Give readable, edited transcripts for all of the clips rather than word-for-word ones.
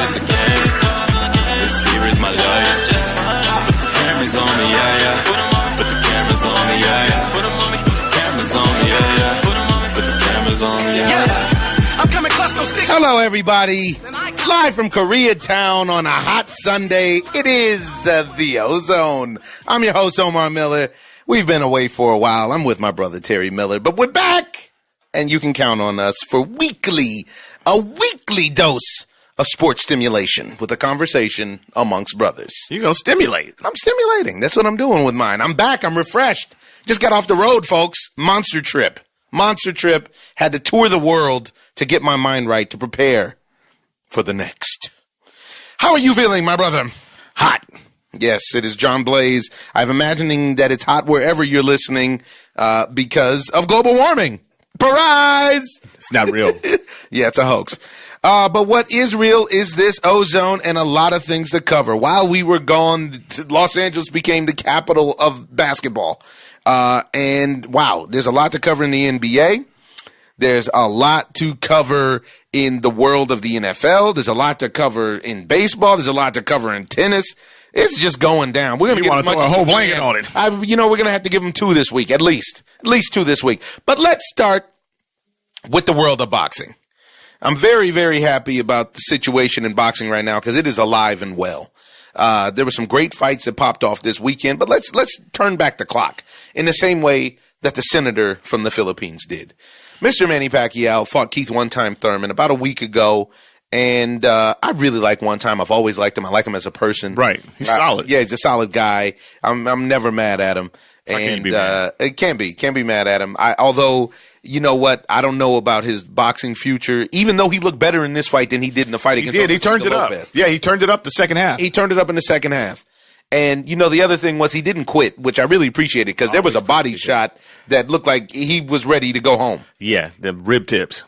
just a game. This here is my life. Put the cameras on me, yeah, yeah. Put the cameras on me, yeah, yeah. Put the cameras on me, yeah, yeah. Put the cameras on me, yeah, yeah. I'm coming clutch, no stick. Hello, everybody. Live from Koreatown on a hot Sunday. It is the OZone. I'm your host, Omar Miller. We've been away for a while. I'm with my brother, Terry Miller, but we're back. And you can count on us for a weekly dose of sports stimulation with a conversation amongst brothers. You're going to stimulate. I'm stimulating. That's what I'm doing with mine. I'm back. I'm refreshed. Just got off the road, folks. Monster trip. Had to tour the world to get my mind right to prepare for the next. How are you feeling, my brother? Hot. Yes, it is John Blaze. I'm imagining that it's hot wherever you're listening because of global warming. Surprise! It's not real. Yeah, it's a hoax. But what is real is this ozone and a lot of things to cover. While we were gone, Los Angeles became the capital of basketball. And wow, there's a lot to cover in the NBA. There's a lot to cover in the world of the NFL. There's a lot to cover in baseball. There's a lot to cover in tennis. It's just going down. We're going to throw a whole blanket on it. We're going to have to give them 2 this week, at least 2 this week. But let's start with the world of boxing. I'm very, very happy about the situation in boxing right now because it is alive and well. There were some great fights that popped off this weekend, but let's turn back the clock in the same way that the senator from the Philippines did. Mr. Manny Pacquiao fought Keith One-Time Thurman about a week ago, and I really like One-Time. I've always liked him. I like him as a person. Right. He's solid. Yeah, he's a solid guy. I'm never mad at him. And it can't be mad at him. Although, you know what? I don't know about his boxing future, even though he looked better in this fight than he did in the fight against He turned it up. Yeah, he turned it up the second half. He turned it up in the second half. And, you know, the other thing was he didn't quit, which I really appreciated because there was a body shot that looked like he was ready to go home. Yeah, the rib tips.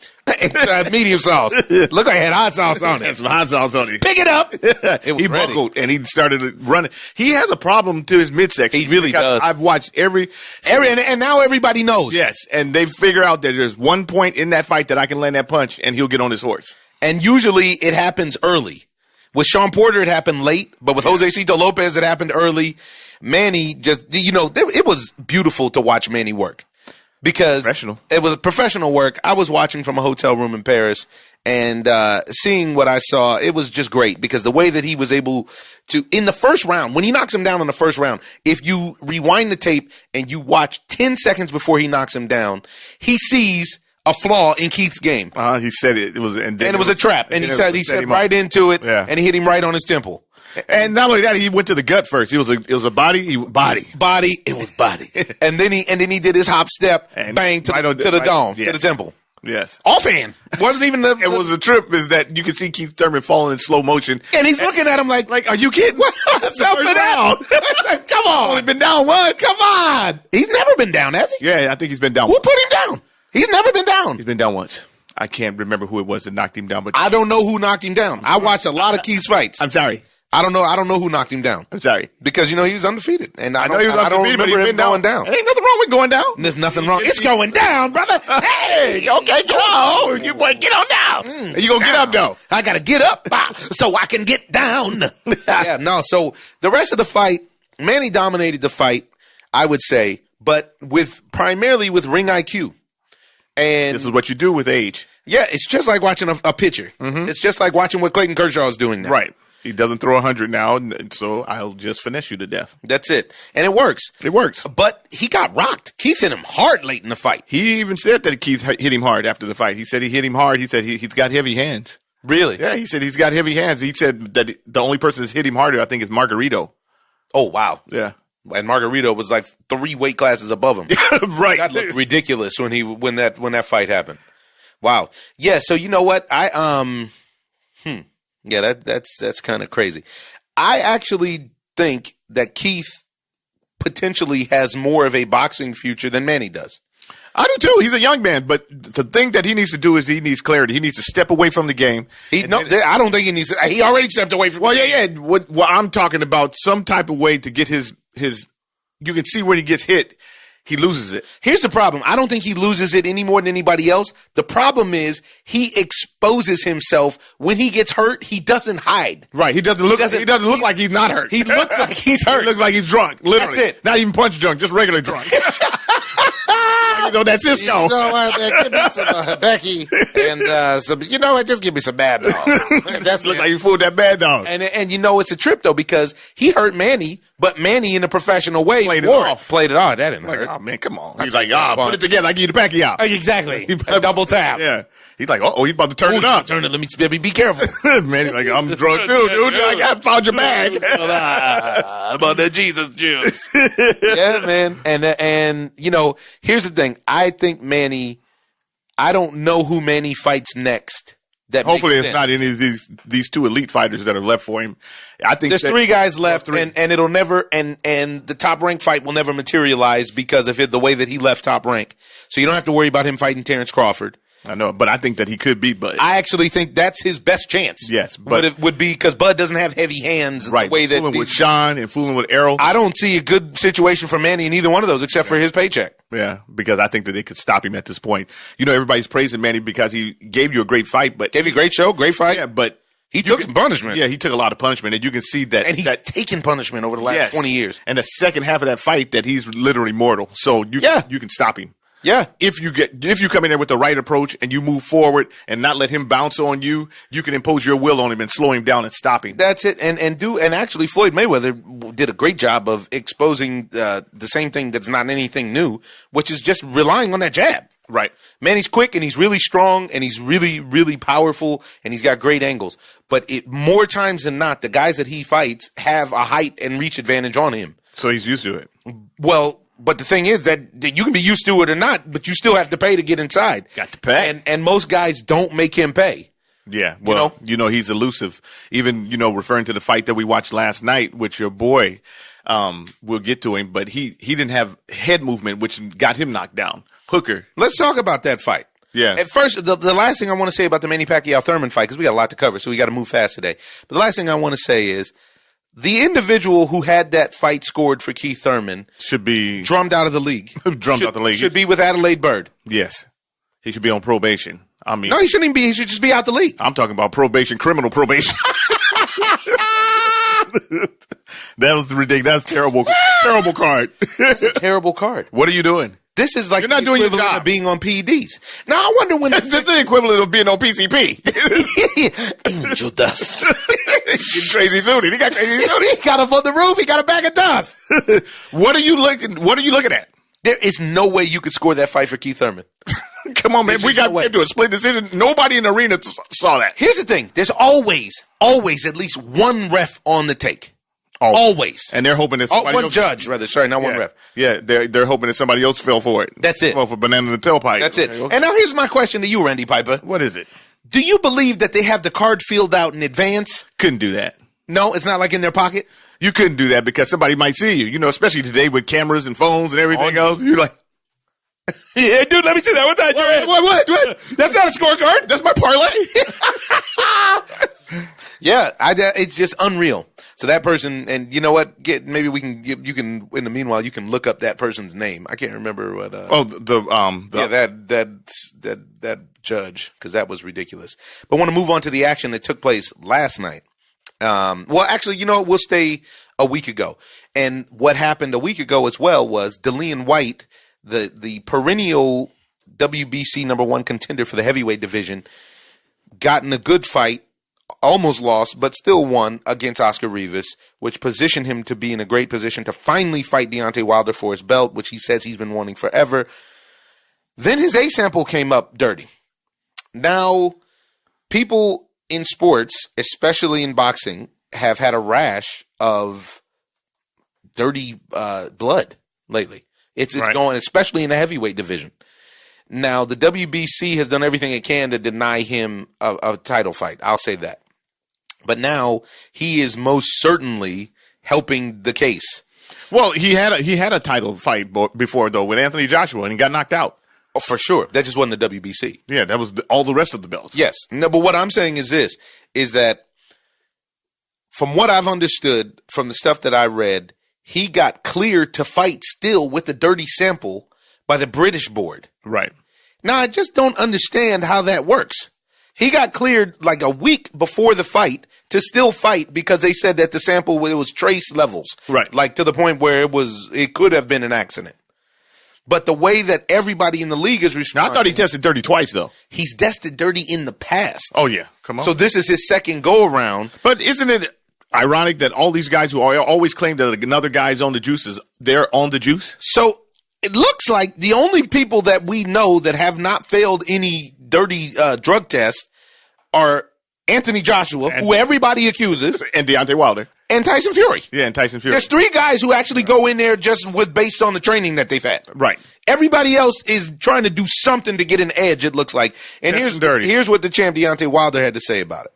Medium sauce. Looked like it had hot sauce on it. Had some hot sauce on it. Pick it up. He buckled and he started running. He has a problem to his midsection. He really does. I've watched and now everybody knows. Yes, and they figure out that there's one point in that fight that I can land that punch and he'll get on his horse. And usually it happens early. With Sean Porter, it happened late, but with Jose Cito Lopez, it happened early. Manny just, it was beautiful to watch Manny work because it was professional work. I was watching from a hotel room in Paris and seeing what I saw, it was just great because the way that he was able to, in the first round, when he knocks him down in the first round, if you rewind the tape and you watch 10 seconds before he knocks him down, he sees a flaw in Keith's game. He said it was, and it was a trap. And he said right into it, and he hit him right on his temple. And not only that, he went to the gut first. It was a body. Body. It was body. and then he did his hop step, and bang to the dome, to the temple. Yes. Offhand. Wasn't even it was a trip. Is that you can see Keith Thurman falling in slow motion, and he's looking at him like, are you kidding? What's up for that? Come on, only been down once. Come on. He's never been down, has he? Yeah, I think he's been down. Who put him down? He's never been down. He's been down once. I can't remember who it was that knocked him down, but I don't know who knocked him down. I watched a lot of Keith's fights. I'm sorry. I don't know who knocked him down. I'm sorry. Because, he was undefeated. And I know he was undefeated, I don't remember him going down. There ain't nothing wrong with going down. There's nothing wrong. It's going down, brother. Hey, okay, get on. You boy, get on down. You gonna get up, though. I gotta get up so I can get down. So the rest of the fight, Manny dominated the fight, I would say, but primarily with ring IQ. And this is what you do with age. Yeah, it's just like watching a pitcher. Mm-hmm. It's just like watching what Clayton Kershaw is doing now. Right. He doesn't throw 100 now, so I'll just finesse you to death. That's it. And it works. It works. But he got rocked. Keith hit him hard late in the fight. He even said that Keith hit him hard after the fight. He said he hit him hard. He said he's got heavy hands. Really? Yeah, he said he's got heavy hands. He said that the only person that's hit him harder, I think, is Margarito. Oh, wow. Yeah. And Margarito was like 3 weight classes above him. Right. That looked ridiculous when that fight happened. Wow. Yeah. So you know what? Yeah, that's kind of crazy. I actually think that Keith potentially has more of a boxing future than Manny does. I do too. He's a young man, but the thing that he needs to do is he needs clarity. He needs to step away from the game. I don't think he needs. He already stepped away from. Well, yeah. What I'm talking about, some type of way to get his. You can see when he gets hit, he loses it. Here's the problem. I don't think he loses it any more than anybody else. The problem is he exposes himself. When he gets hurt, he doesn't hide. Right. He doesn't look like he's not hurt. He looks like he's hurt. He looks like he's drunk. Literally. That's it. Not even punch drunk, just regular drunk. That's Cisco. You know what? Give me some Becky and some. You know what? Just give me some Bad Dog. That's look like you fooled that Bad Dog. And it's a trip though because he hurt Manny, but Manny in a professional way Played it off. Played it off. That didn't hurt. Oh man, come on. He's like, put it together. I give you the Pacquiao. Exactly. A double tap. Yeah. He's like, he's about to turn it up. Turn it. Let me be careful. Man, he's like, I'm drunk too, dude. I found your bag. About that Jesus juice. Yeah, man. And here's the thing. I think Manny. I don't know who Manny fights next. That hopefully makes it's sense. not any of these two elite fighters that are left for him. I think there's 3 guys left, three. and it'll never and the top rank fight will never materialize because of the way that he left top rank. So you don't have to worry about him fighting Terrence Crawford. I know, but I think that he could beat Bud. I actually think that's his best chance. Yes, but it would be because Bud doesn't have heavy hands. Right, the way that fooling with Sean and fooling with Errol. I don't see a good situation for Manny in either one of those except for his paycheck. Yeah, because I think that they could stop him at this point. Everybody's praising Manny because he gave you a great fight, but gave you a great show, great fight. Yeah, but he took some punishment. Yeah, he took a lot of punishment, and you can see that. And he's taken punishment over the last 20 years. And the second half of that fight, that he's literally mortal. So you can stop him. Yeah. If you come in there with the right approach and you move forward and not let him bounce on you, you can impose your will on him and slow him down and stop him. That's it. And actually Floyd Mayweather did a great job of exposing the same thing that's not anything new, which is just relying on that jab. Right. Man, he's quick and he's really strong and he's really, really powerful and he's got great angles. But more times than not, the guys that he fights have a height and reach advantage on him. So he's used to it. Well, but the thing is that you can be used to it or not, but you still have to pay to get inside. Got to pay. And most guys don't make him pay. Yeah. Well, he's elusive. Even, referring to the fight that we watched last night with your boy, we'll get to him, but he didn't have head movement, which got him knocked down. Hooker. Let's talk about that fight. Yeah. At first, the last thing I want to say about the Manny Pacquiao-Thurman fight, because we got a lot to cover, so we got to move fast today. But the last thing I want to say is, the individual who had that fight scored for Keith Thurman should be drummed out of the league. Out the league. Should be with Adelaide Bird. Yes. He should be on probation. I mean, no, he shouldn't even be. He should just be out the league. I'm talking about probation, criminal probation. That was ridiculous. That's terrible. Terrible card. That's a terrible card. What are you doing? This is like You're not the doing your equivalent job. of being on PEDs. Now, I wonder when That's the equivalent of being on PCP. Angel dust. Crazy Zuni. He got crazy Zuni. He got up on the roof. He got a bag of dust. What are you looking at? There is no way you could score that fight for Keith Thurman. Come on, man. We got to do a split decision. Nobody in the arena saw that. Here's the thing. There's always at least one ref on the take. Always. And they're hoping that somebody one else, judge, rather. Sorry, not one ref. Yeah, they're hoping that somebody else fell for it. That's it. Fell for banana in the tailpipe. That's it. Okay. And now here's my question to you, Randy Piper. What is it? Do you believe that they have the card filled out in advance? Couldn't do that. No, it's not like in their pocket? You couldn't do that because somebody might see you. Especially today with cameras and phones and everything else. You're like, yeah, dude, let me see that. What's that? What? That's not a scorecard. That's my parlay. Yeah, it's just unreal. So that person, and you know what? Maybe we can you can. In the meanwhile, you can look up that person's name. I can't remember what. That judge, because that was ridiculous. But I want to move on to the action that took place last night. Well, actually, we'll stay a week ago. And what happened a week ago as well was DeLeon White, the perennial WBC #1 contender for the heavyweight division, got in a good fight. Almost lost, but still won against Oscar Rivas, which positioned him to be in a great position to finally fight Deontay Wilder for his belt, which he says he's been wanting forever. Then his A sample came up dirty. Now, people in sports, especially in boxing, have had a rash of dirty blood lately. It's going, especially in the heavyweight division. Now, the WBC has done everything it can to deny him a title fight. I'll say that. But now he is most certainly helping the case. Well, he had a title fight before, though, with Anthony Joshua, and he got knocked out. Oh, for sure. That just wasn't the WBC. Yeah, that was all the rest of the belts. Yes. No, but what I'm saying is this, is that from what I've understood from the stuff that I read, he got cleared to fight still with the dirty sample by the British board. Right. Now, I just don't understand how that works. He got cleared like a week before the fight to still fight because they said that the sample, it was trace levels. Right. Like to the point where it could have been an accident. But the way that everybody in the league is responding. Now, I thought he tested dirty twice, though. He's tested dirty in the past. Oh, yeah. Come on. So this is his second go around. But isn't it ironic that all these guys who always claim that another guy's on the juices, they're on the juice? So it looks like the only people that we know that have not failed any dirty drug tests are Anthony Joshua, who everybody accuses, And Deontay Wilder. and Tyson Fury. Yeah, and Tyson Fury. There's 3 guys who actually go in there just based on the training that they've had. Right. Everybody else is trying to do something to get an edge, it looks like. And here's what the champ Deontay Wilder had to say about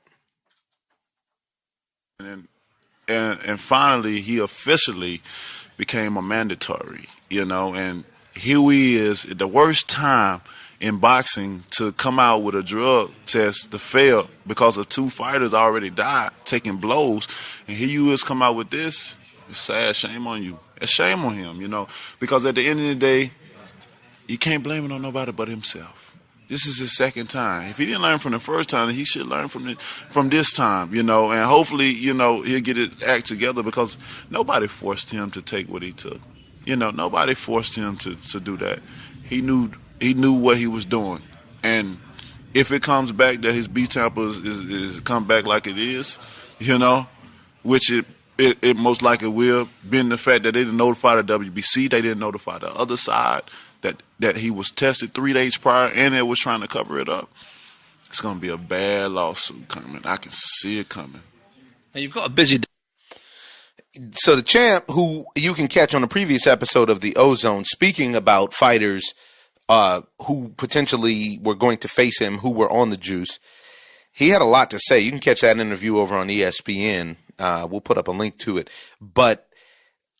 it. And finally, he officially became a mandatory, and here he is at the worst time in boxing to come out with a drug test to fail because of 2 fighters already died taking blows. And here you is come out with this. It's sad. Shame on you. It's shame on him, because at the end of the day, you can't blame it on nobody but himself. This is his second time. If he didn't learn from the first time, he should learn from this time, and hopefully, he'll get his act together because nobody forced him to take what he took. Nobody forced him to do that. He knew what he was doing. And if it comes back that his B-tempo is come back like it is, which it most likely will, being the fact that they didn't notify the WBC, they didn't notify the other side, that he was tested 3 days prior and they was trying to cover it up. It's going to be a bad lawsuit coming. I can see it coming. And you've got a busy. So the champ, who you can catch on a previous episode of the OZone, speaking about fighters who potentially were going to face him, who were on the juice, he had a lot to say. You can catch that interview over on ESPN. We'll put up a link to it. But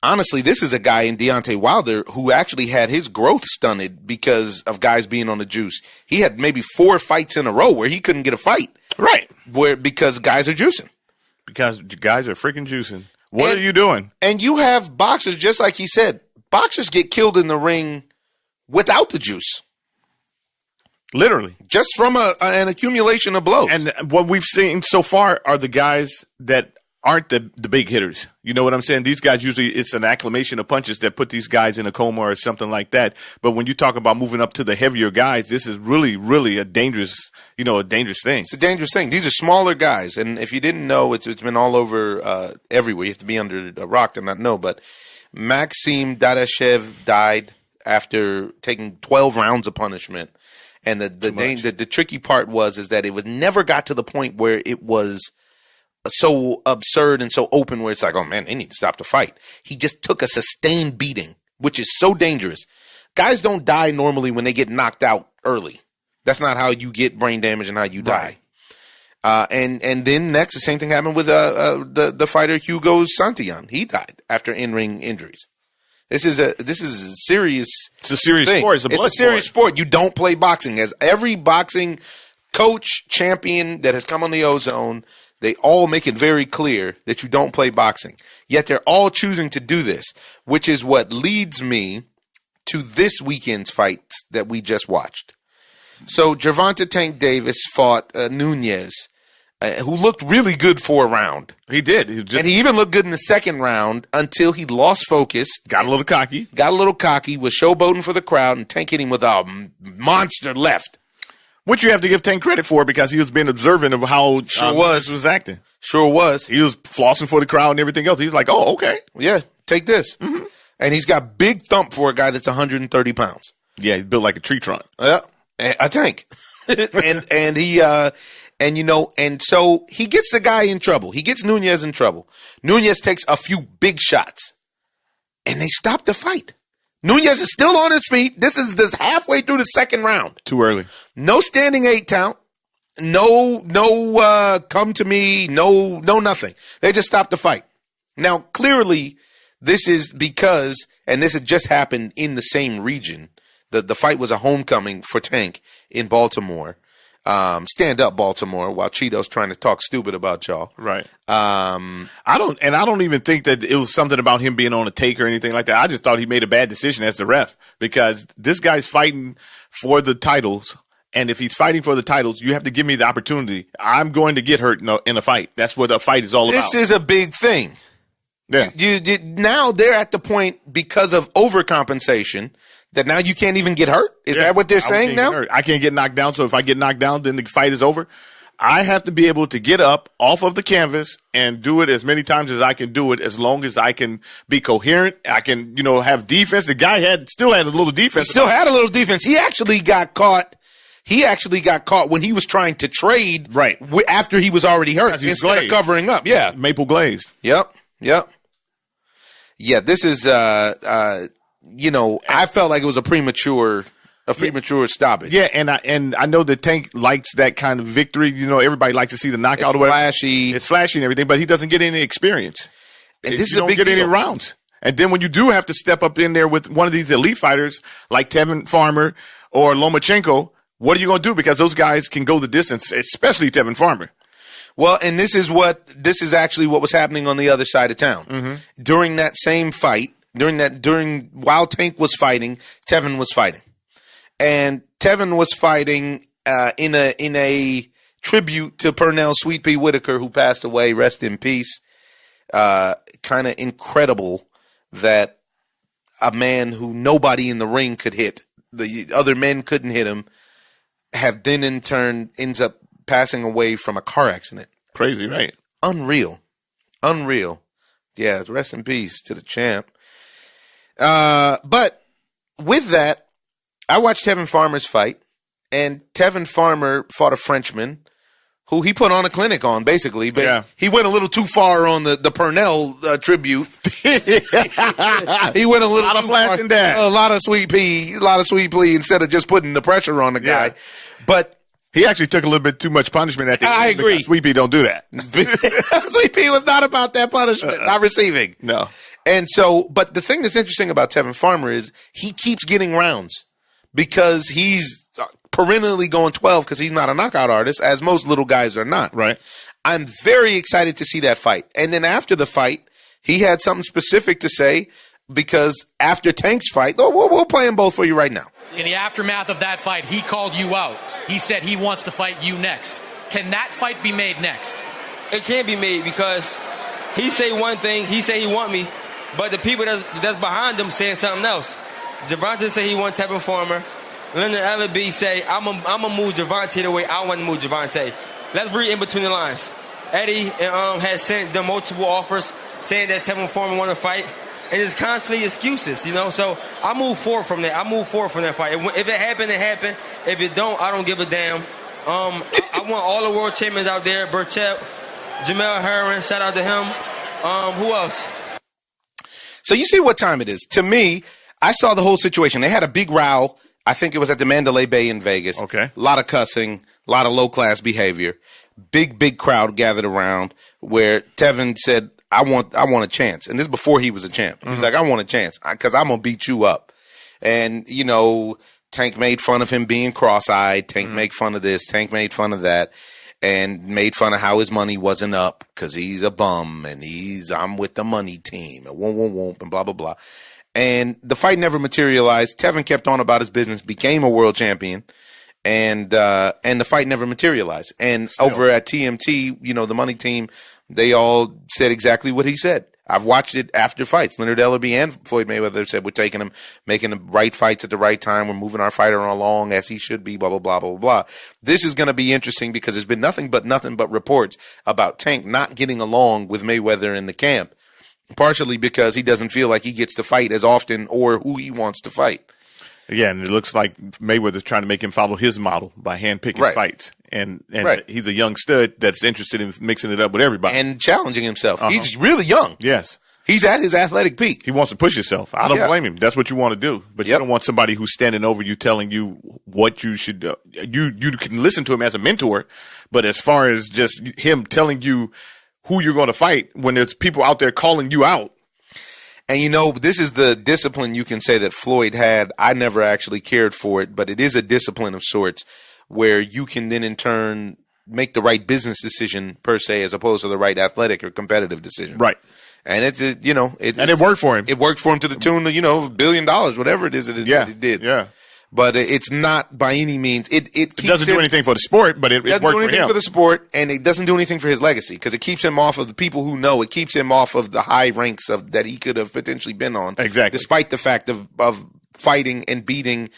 honestly, this is a guy in Deontay Wilder who actually had his growth stunted because of guys being on the juice. He had maybe 4 fights in a row where he couldn't get a fight. Right. Because guys are juicing. Because guys are freaking juicing. What are you doing? And you have boxers, just like he said, boxers get killed in the ring without the juice. Literally. Just from an accumulation of blows. And what we've seen so far are the guys that aren't the big hitters. You know what I'm saying? These guys usually, it's an acclimation of punches that put these guys in a coma or something like that. But when you talk about moving up to the heavier guys, this is really, really a dangerous thing. It's a dangerous thing. These are smaller guys. And if you didn't know, it's been all over everywhere. You have to be under a rock to not know. But Maxim Dadashev died after taking 12 rounds of punishment. And the tricky part is that it was never got to the point where it was so absurd and so open where it's like, oh man, they need to stop the fight. He just took a sustained beating, which is so dangerous. Guys don't die normally when they get knocked out early. That's not how you get brain damage and how you die. And then next, the same thing happened with the fighter Hugo Santillan. He died after in-ring injuries. This is a serious. It's a serious thing. sport. It's a serious sport. You don't play boxing. As every boxing coach, champion that has come on the OZone, they all make it very clear that you don't play boxing. Yet they're all choosing to do this, which is what leads me to this weekend's fights that we just watched. So Gervonta Tank Davis fought Nunez, who looked really good for a round. He did. And he even looked good in the second round until he lost focus. Got a little cocky, was showboating for the crowd, and Tank hit him with a monster left. Which you have to give Tank credit for because he was being observant of how was acting. Sure was. He was flossing for the crowd and everything else. He's like, oh, okay. Yeah, take this. Mm-hmm. And he's got big thump for a guy that's 130 pounds. Yeah, he's built like a tree trunk. Yeah, a tank. and so he gets the guy in trouble. He gets Nunez in trouble. Nunez takes a few big shots, and they stop the fight. Nunez is still on his feet. This is halfway through the second round. Too early. No standing 8 count. No, come to me. No, nothing. They just stopped the fight. Now, clearly, this is because, and this had just happened in the same region. The fight was a homecoming for Tank in Baltimore. Stand up, Baltimore, while Cheeto's trying to talk stupid about y'all. Right. I don't even think that it was something about him being on a take or anything like that. I just thought he made a bad decision as the ref because this guy's fighting for the titles. And if he's fighting for the titles, you have to give me the opportunity. I'm going to get hurt in a fight. That's what a fight is all about. This is a big thing. Yeah. Now they're at the point because of overcompensation that now you can't even get hurt. Is that what they're saying now? I can't get knocked down. So if I get knocked down, then the fight is over. I have to be able to get up off of the canvas and do it as many times as I can do it, as long as I can be coherent. I can, have defense. The guy still had a little defense. He still had a little defense. He actually got caught. When he was trying to trade after he was already hurt instead of covering up. Yeah. Maple glazed. Yep. Yeah, this is, I felt like it was a premature stoppage. Yeah, and I know that Tank likes that kind of victory. Everybody likes to see the knockout. It's flashy. It's flashy and everything, but he doesn't get any experience. And this is a big deal. Any rounds. And then when you do have to step up in there with one of these elite fighters like Tevin Farmer or Lomachenko, what are you going to do? Because those guys can go the distance, especially Tevin Farmer. Well, and this is actually what was happening on the other side of town. Mm-hmm. During that same fight, while Tank was fighting, Tevin was fighting. And Tevin was fighting in a tribute to Pernell Sweet Pea Whitaker, who passed away. Rest in peace. Kind of incredible that a man who nobody in the ring could hit, the other men couldn't hit him, have then in turn ends up passing away from a car accident. Crazy, right? Unreal. Yeah, rest in peace to the champ. But with that, I watched Tevin Farmer's fight, and Tevin Farmer fought a Frenchman who he put on a clinic on, basically. But he went a little too far on the Pernell tribute. He went a little too far. A lot of sweet pea instead of just putting the pressure on the guy. But he actually took a little bit too much punishment at the end. I agree. Sweet Pea don't do that. Sweet Pea was not about that punishment, not receiving. No. And so, but the thing that's interesting about Tevin Farmer is he keeps getting rounds because he's perennially going 12 because he's not a knockout artist, as most little guys are not. Right. I'm very excited to see that fight. And then after the fight, he had something specific to say because after Tank's fight, we'll play them both for you right now. In the aftermath of that fight, he called you out. He said he wants to fight you next. Can that fight be made next? It can't be made because he say one thing, he say he want me, but the people that's behind him saying something else. Gervonta say he want Tevin Farmer. Leonard Ellaby say, I'm gonna move Gervonta the way I want to move Gervonta. Let's read in between the lines. Eddie has sent them multiple offers saying that Tevin Farmer want to fight. And it's constantly excuses, So I move forward from that. Fight. If it happened, it happened. If it don't, I don't give a damn. I want all the world champions out there. Burchett, Jamel Herring, shout out to him. Who else? So you see what time it is. To me, I saw the whole situation. They had a big row. I think it was at the Mandalay Bay in Vegas. Okay. A lot of cussing, a lot of low-class behavior. Big crowd gathered around where Tevin said, I want a chance. And this is before he was a champ. He was like, I want a chance because I'm going to beat you up. And, Tank made fun of him being cross-eyed. Tank made fun of this. Tank made fun of that. And made fun of how his money wasn't up because he's a bum and I'm with the money team and whoop, and blah, blah, blah. And the fight never materialized. Tevin kept on about his business, became a world champion. And the fight never materialized. And over at TMT, the money team, they all said exactly what he said. I've watched it after fights. Leonard Ellaby and Floyd Mayweather said we're taking him, making the right fights at the right time. We're moving our fighter along as he should be, blah, blah, blah, blah, blah. This is going to be interesting because there's been nothing but reports about Tank not getting along with Mayweather in the camp, partially because he doesn't feel like he gets to fight as often or who he wants to fight. Yeah, and it looks like Mayweather's trying to make him follow his model by handpicking fights. And he's a young stud that's interested in mixing it up with everybody. And challenging himself. He's really young. Yes. He's at his athletic peak. He wants to push himself. I don't blame him. That's what you want to do. But you don't want somebody who's standing over you telling you what you should do. You can listen to him as a mentor, but as far as just him telling you who you're going to fight when there's people out there calling you out. And this is the discipline you can say that Floyd had. I never actually cared for it, but it is a discipline of sorts where you can then in turn make the right business decision per se, as opposed to the right athletic or competitive decision. Right. And it worked for him. It worked for him to the tune of, $1 billion, whatever it is that it did. Yeah. But it's not by any means. It doesn't do anything for the sport, but it worked doesn't do anything for him. for the sport, and it doesn't do anything for his legacy because it keeps him off of the people who know. It keeps him off of the high ranks that he could have potentially been on. Exactly. Despite the fact of fighting and beating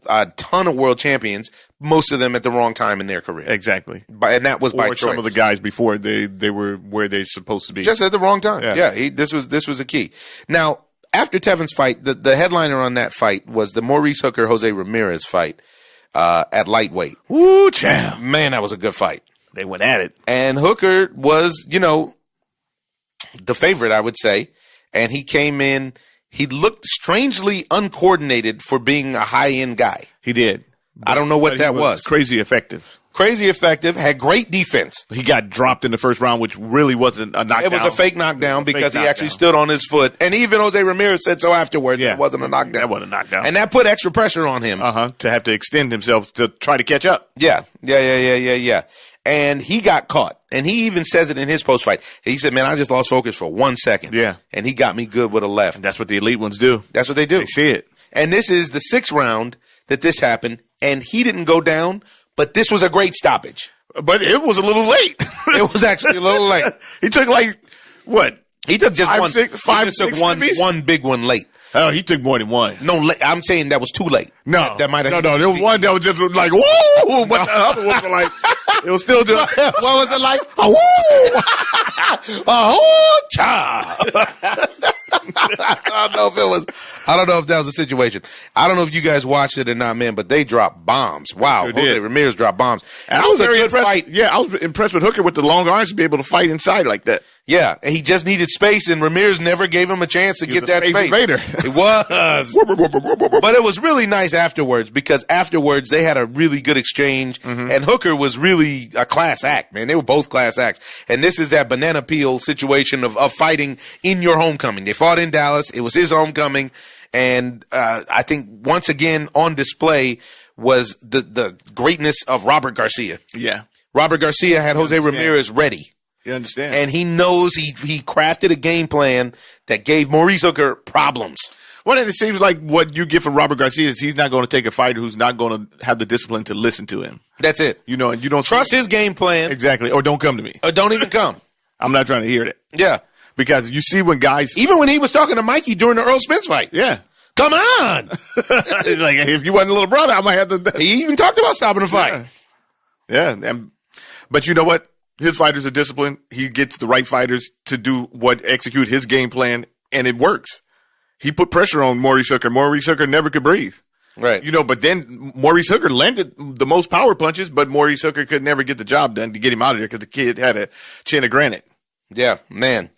a ton of world champions, most of them at the wrong time in their career. Exactly. And that was by choice. Some of the guys before they were where they're supposed to be. Just at the wrong time. Yeah. This was a key. Now, after Tevin's fight, the headliner on that fight was the Maurice Hooker Jose Ramirez fight at lightweight. Woo, champ. Man, that was a good fight. They went at it. And Hooker was, the favorite, I would say. And he came in. He looked strangely uncoordinated for being a high-end guy. He did. I don't know what that was. Crazy effective. Crazy effective. Had great defense. He got dropped in the first round, which really wasn't a knockdown. It was a fake knockdown because he actually stood on his foot. And even Jose Ramirez said so afterwards. Yeah. It wasn't a knockdown. That wasn't a knockdown. And that put extra pressure on him. To have to extend himself to try to catch up. Yeah. And he got caught. And he even says it in his post-fight. He said, man, I just lost focus for 1 second. Yeah. And he got me good with a left. And that's what the elite ones do. That's what they do. They see it. And this is the 6th round that this happened. And he didn't go down, but this was a great stoppage. But it was a little late. It was actually a little late. He took what? He took just Five, one. six, five, he just took six one big one late. Oh, he took more than one. No, I'm saying that was too late. No, that might have. No, there was one that was just like woo, but the other ones were like it was still just. What was it like? Cha. I don't know if that was a situation. I don't know if you guys watched it or not, man, but they dropped bombs. Wow, Sure Jose did. Ramirez dropped bombs. And I was very impressed. Fight. Yeah, I was impressed with Hooker with the long arms to be able to fight inside like that. Yeah, and he just needed space, and Ramirez never gave him a chance to get that space. Invader. It was. But it was really nice afterwards because afterwards they had a really good exchange, and Hooker was really a class act, man. They were both class acts. And this is that banana peel situation of fighting in your homecoming. They fought in Dallas. It was his homecoming. And I think once again on display was the greatness of Robert Garcia. Yeah. Robert Garcia had Jose Ramirez ready. You understand? And he knows he crafted a game plan that gave Maurice Hooker problems. Well, and it seems like what you get from Robert Garcia is he's not going to take a fighter who's not going to have the discipline to listen to him. That's it. And you don't trust his game plan. Exactly. Or don't come to me. Or don't even come. I'm not trying to hear that. Yeah. Because you see when guys. Even when he was talking to Mikey during the Earl Spence fight. Yeah. Come on. Like, if you wasn't a little brother, I might have to. He even talked about stopping the fight. Yeah. But you know what? His fighters are disciplined. He gets the right fighters to execute his game plan, and it works. He put pressure on Maurice Hooker. Maurice Hooker never could breathe. Right. But then Maurice Hooker landed the most power punches, but Maurice Hooker could never get the job done to get him out of there because the kid had a chin of granite. Yeah, man.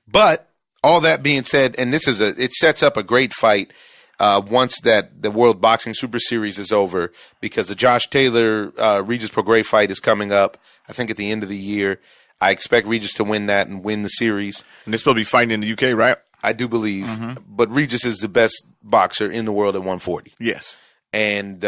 But all that being said, and it sets up a great fight once that the World Boxing Super Series is over, because the Josh Taylor Regis Prograis fight is coming up, I think at the end of the year. I expect Regis to win that and win the series. And they're supposed to be fighting in the UK, right? I do believe. But Regis is the best boxer in the world at 140. Yes. And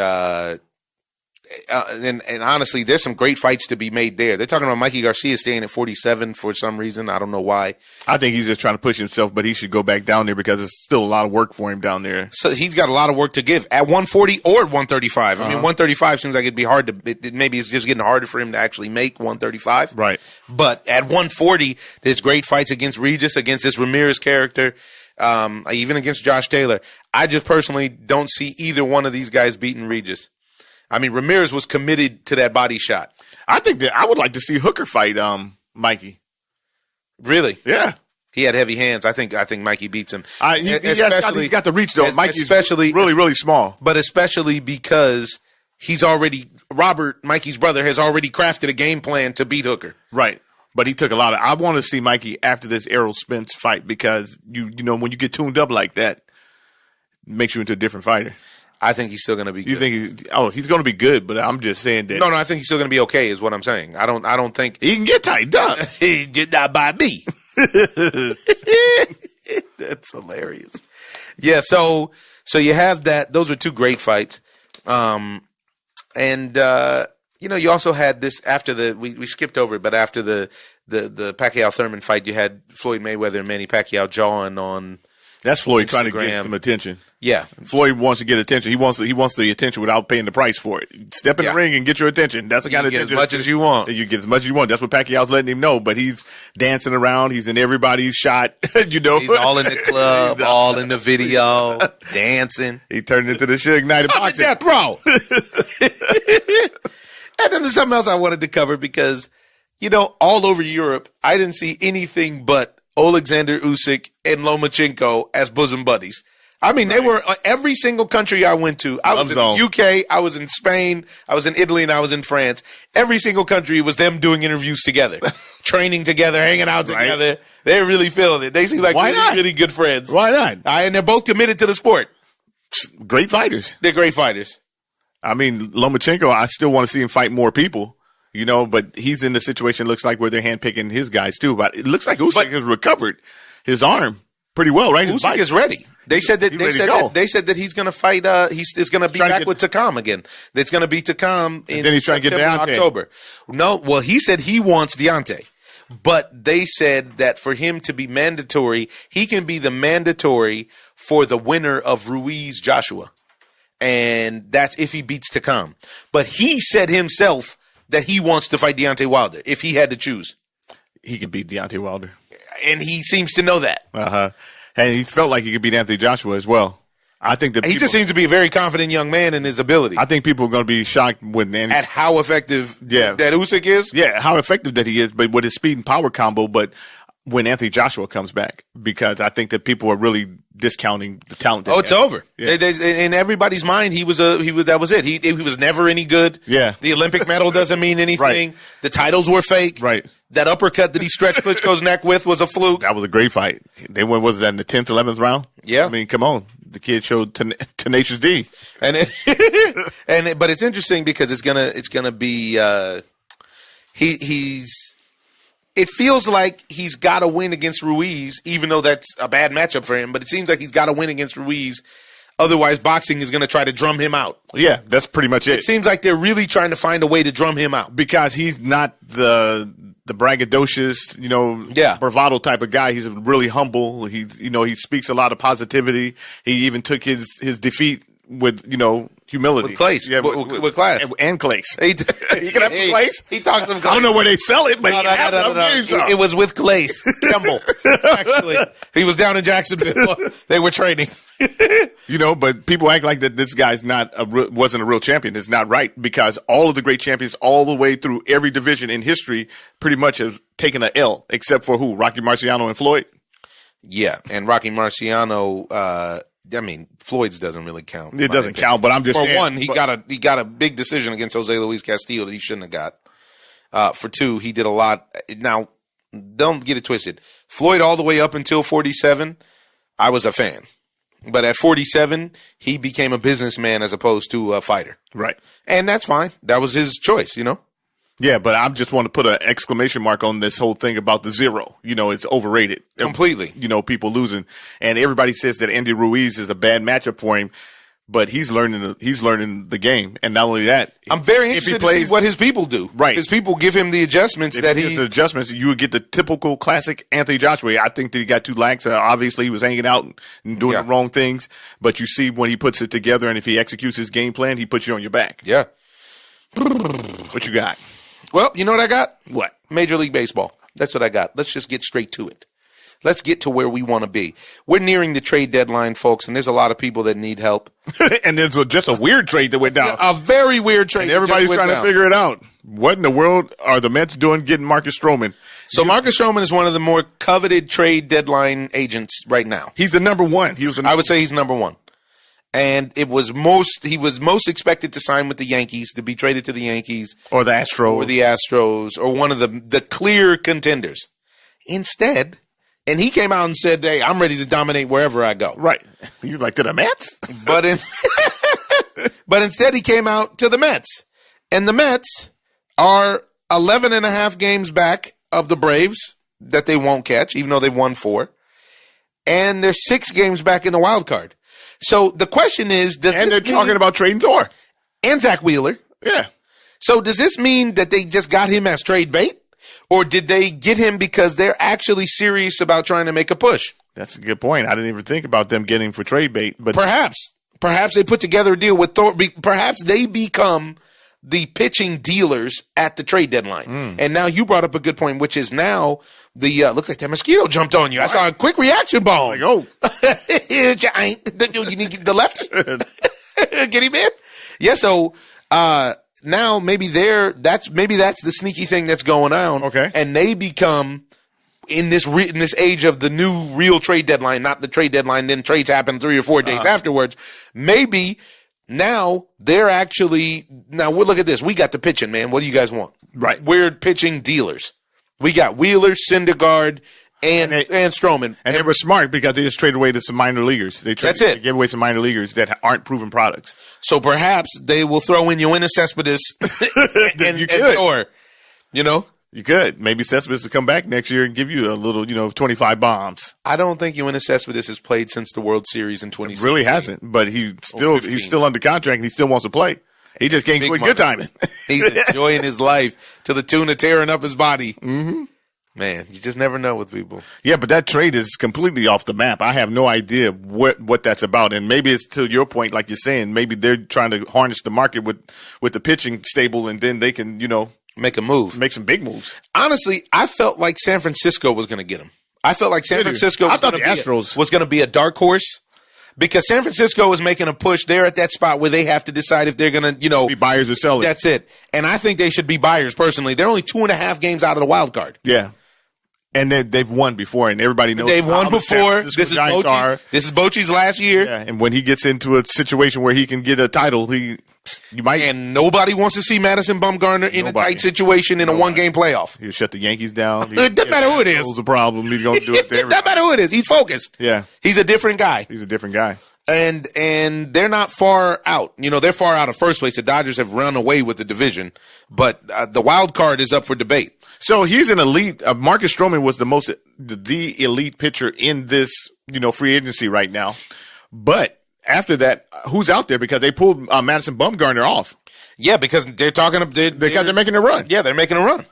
honestly, there's some great fights to be made there. They're talking about Mikey Garcia staying at 47 for some reason. I don't know why. I think he's just trying to push himself, but he should go back down there because it's still a lot of work for him down there. So he's got a lot of work to give at 140 or at 135. I mean, 135 seems like it'd be hard to. Maybe it's just getting harder for him to actually make 135. Right. But at 140, there's great fights against Regis, against this Ramirez character, even against Josh Taylor. I just personally don't see either one of these guys beating Regis. I mean, Ramirez was committed to that body shot. I think that I would like to see Hooker fight Mikey. Really? Yeah. He had heavy hands. I think Mikey beats him. He's got the reach, though. Mikey's really, really small. But especially because Mikey's brother, has already crafted a game plan to beat Hooker. Right. But he took a lot of. I want to see Mikey after this Errol Spence fight because you know when you get tuned up like that, it makes you into a different fighter. I think he's still going to be good. You think he's going to be good, but I'm just saying that. No, I think he's still going to be okay is what I'm saying. I don't think he can get tightened up. He get that by me. That's hilarious. Yeah, so you have that. Those are two great fights. And you also had this after we skipped over it, but after the Pacquiao Thurman fight, you had Floyd Mayweather and Manny Pacquiao jawing on. That's Floyd Instagram. trying to get some attention. Yeah, Floyd wants to get attention. He wants the attention without paying the price for it. Step in the ring and get your attention. That's the kind of get attention. as much as you want. You get as much as you want. That's what Pacquiao's letting him know. But he's dancing around. He's in everybody's shot. He's all in the club, all in the video, dancing. He turned into the Suge Knight of boxing. Death row. And then there's something else I wanted to cover because, all over Europe, I didn't see anything but Alexander Usyk and Lomachenko as bosom buddies. I mean, they were every single country I went to. I was in the UK, I was in Spain, I was in Italy, and I was in France. Every single country was them doing interviews together, training together, hanging out together. They're really feeling it. They seem like really good friends. Why not? And they're both committed to the sport. Great fighters. They're great fighters. I mean, Lomachenko, I still want to see him fight more people. But he's in the situation, looks like, where they're handpicking his guys, too. But it looks like Usyk has recovered his arm pretty well, right? Usyk is ready. They said that he's going to fight. He's going to be back with Takam again. It's going to be Takam in September, October. No, well, he said he wants Deontay, but they said that for him to be mandatory, he can be the mandatory for the winner of Ruiz Joshua, and that's if he beats Takam. But he said himself that he wants to fight Deontay Wilder if he had to choose. He could beat Deontay Wilder. And he seems to know that. And he felt like he could beat Anthony Joshua as well. I think that he just seems to be a very confident young man in his ability. I think people are going to be shocked at how effective that Usyk is. Yeah, how effective that he is, but with his speed and power combo. But when Anthony Joshua comes back, because I think that people are really discounting the talent. It's over. Yeah. In everybody's mind, that was it. He was never any good. Yeah. The Olympic medal doesn't mean anything. Right. The titles were fake. Right. That uppercut that he stretched Klitschko's neck with was a fluke. That was a great fight. They went, was that in the 10th, 11th round? Yeah. I mean, come on. The kid showed tenacious D. But it's interesting because it's gonna be it feels like he's got to win against Ruiz, even though that's a bad matchup for him. But it seems like he's got to win against Ruiz. Otherwise, boxing is going to try to drum him out. Yeah, that's pretty much it. It seems like they're really trying to find a way to drum him out. Because he's not the braggadocious, bravado type of guy. He's really humble. He speaks a lot of positivity. He even took his defeat with, humility. With class. Yeah, with class. And class. He can have some class. He talks some class. I don't know where they sell it, but no. It was with class. Kemble. Actually, he was down in Jacksonville. They were training. But people act like that this guy's wasn't a real champion. It's not right, because all of the great champions all the way through every division in history pretty much have taken an L, except for who? Rocky Marciano and Floyd? Yeah, and Rocky Marciano, Floyd's doesn't really count. It doesn't count, but I'm just saying. For one, he got a big decision against Jose Luis Castillo that he shouldn't have got. For two, he did a lot. Now, don't get it twisted. Floyd all the way up until 47, I was a fan. But at 47, he became a businessman as opposed to a fighter. Right. And that's fine. That was his choice, Yeah, but I just want to put an exclamation mark on this whole thing about the zero. It's overrated. Completely. People losing. And everybody says that Andy Ruiz is a bad matchup for him, but he's learning the game. And not only that, I'm very interested to see what his people do. Right. His people give him the adjustments you would get the typical classic Anthony Joshua. I think that he got too lax. Obviously, he was hanging out and doing the wrong things. But you see when he puts it together, and if he executes his game plan, he puts you on your back. Yeah. What you got? Well, you know what I got? What? Major League Baseball. That's what I got. Let's just get straight to it. Let's get to where we want to be. We're nearing the trade deadline, folks, and there's a lot of people that need help. And there's just a weird trade that went down. A very weird trade. And everybody's trying to figure it out. What in the world are the Mets doing getting Marcus Stroman? So Marcus Stroman is one of the more coveted trade deadline agents right now. He's the number one. I would say he's number one. And he was most expected to sign with the Yankees, to be traded to the Yankees. Or the Astros. Or one of the clear contenders. Instead, and he came out and said, hey, I'm ready to dominate wherever I go. Right. He was like, to the Mets? But instead he came out to the Mets. And the Mets are 11 and a half games back of the Braves that they won't catch, even though they've won 4. And they're 6 games back in the wild card. So the question is, they're talking about trading Thor and Zach Wheeler. Yeah. So does this mean that they just got him as trade bait? Or did they get him because they're actually serious about trying to make a push? That's a good point. I didn't even think about them getting for trade bait. But Perhaps they put together a deal with Thor. Perhaps they become the pitching dealers at the trade deadline. And now you brought up a good point, which is now the looks like that mosquito jumped on you. I saw a quick reaction ball. like, oh, You need the lefty. Get him in. Yeah. So now maybe that's the sneaky thing that's going on. Okay. And they become in this age of the new real trade deadline, not the trade deadline. Then trades happen 3 or 4 days afterwards. Maybe now they're actually we'll look at this. We got the pitching, man. What do you guys want? Right. We're pitching dealers. We got Wheeler, Syndergaard, and Stroman. and they were smart because they just traded away to some minor leaguers. They gave away some minor leaguers that aren't proven products. So perhaps they will throw in Yoenis Cespedes and Thor. You know? You could. Maybe Cespedes will come back next year and give you a little, 25 bombs. I don't think Yoenis Cespedes has played since the World Series in 2016. Really hasn't, but he's still under contract and he still wants to play. He just can't quit good timing. He's enjoying his life to the tune of tearing up his body. Mm-hmm. Man, you just never know with people. Yeah, but that trade is completely off the map. I have no idea what that's about. And maybe it's to your point, like you're saying, maybe they're trying to harness the market with the pitching stable and then they can, make a move. Make some big moves. Honestly, I felt like San Francisco was going to get him. I felt like San Francisco was going to be a dark horse because San Francisco is making a push. They're at that spot where they have to decide if they're going to, be buyers or sellers. That's it. And I think they should be buyers personally. They're only 2.5 games out of the wild card. Yeah. And they've won before, and everybody knows they've won before. This is Bochy's last year. Yeah, and when he gets into a situation where he can get a title, you might. And nobody wants to see Madison Bumgarner in a tight situation in a 1-game playoff. He'll shut the Yankees down. It doesn't matter who it is. It's a problem. He's going to do it there. It doesn't matter who it is. He's focused. Yeah, he's a different guy. And they're not far out. They're far out of first place. The Dodgers have run away with the division, but the wild card is up for debate. So he's an elite. Marcus Stroman was the elite pitcher in this, free agency right now. But after that, who's out there? Because they pulled Madison Bumgarner off. Yeah, because they're making a run. Yeah, they're making a run.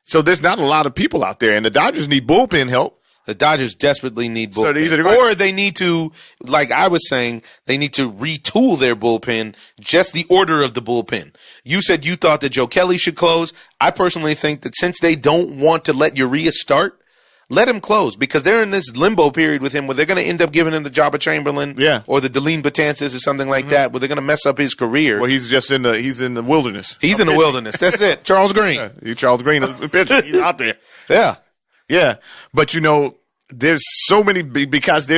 So there's not a lot of people out there, and the Dodgers need bullpen help. The Dodgers desperately need bullpen. Or they need to, like I was saying, they need to retool their bullpen, just the order of the bullpen. You said you thought that Joe Kelly should close. I personally think that since they don't want to let Urias start, let him close because they're in this limbo period with him where they're going to end up giving him the job of Chamberlain or the Deline Betances or something like that, where they're going to mess up his career. Well, he's in the wilderness. He's in the wilderness. That's it. Charles Green. Yeah, he's Charles Green, the pitcher. He's out there. Yeah. Yeah. But, there's so many because they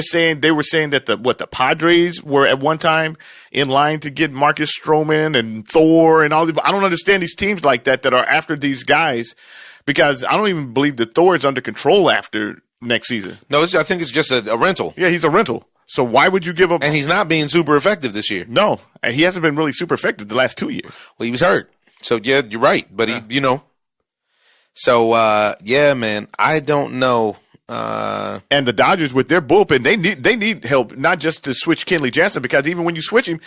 were saying that the Padres were at one time in line to get Marcus Stroman and Thor and all these. I don't understand these teams like that are after these guys because I don't even believe that Thor is under control after next season. No, I think it's just a rental. Yeah, he's a rental. So why would you give up? And he's not being super effective this year. No, and he hasn't been really super effective the last 2 years. Well, he was hurt. So yeah, you're right. But he. So yeah, man, I don't know. And the Dodgers with their bullpen, they need help, not just to switch Kenley Jansen, because even when you switch him,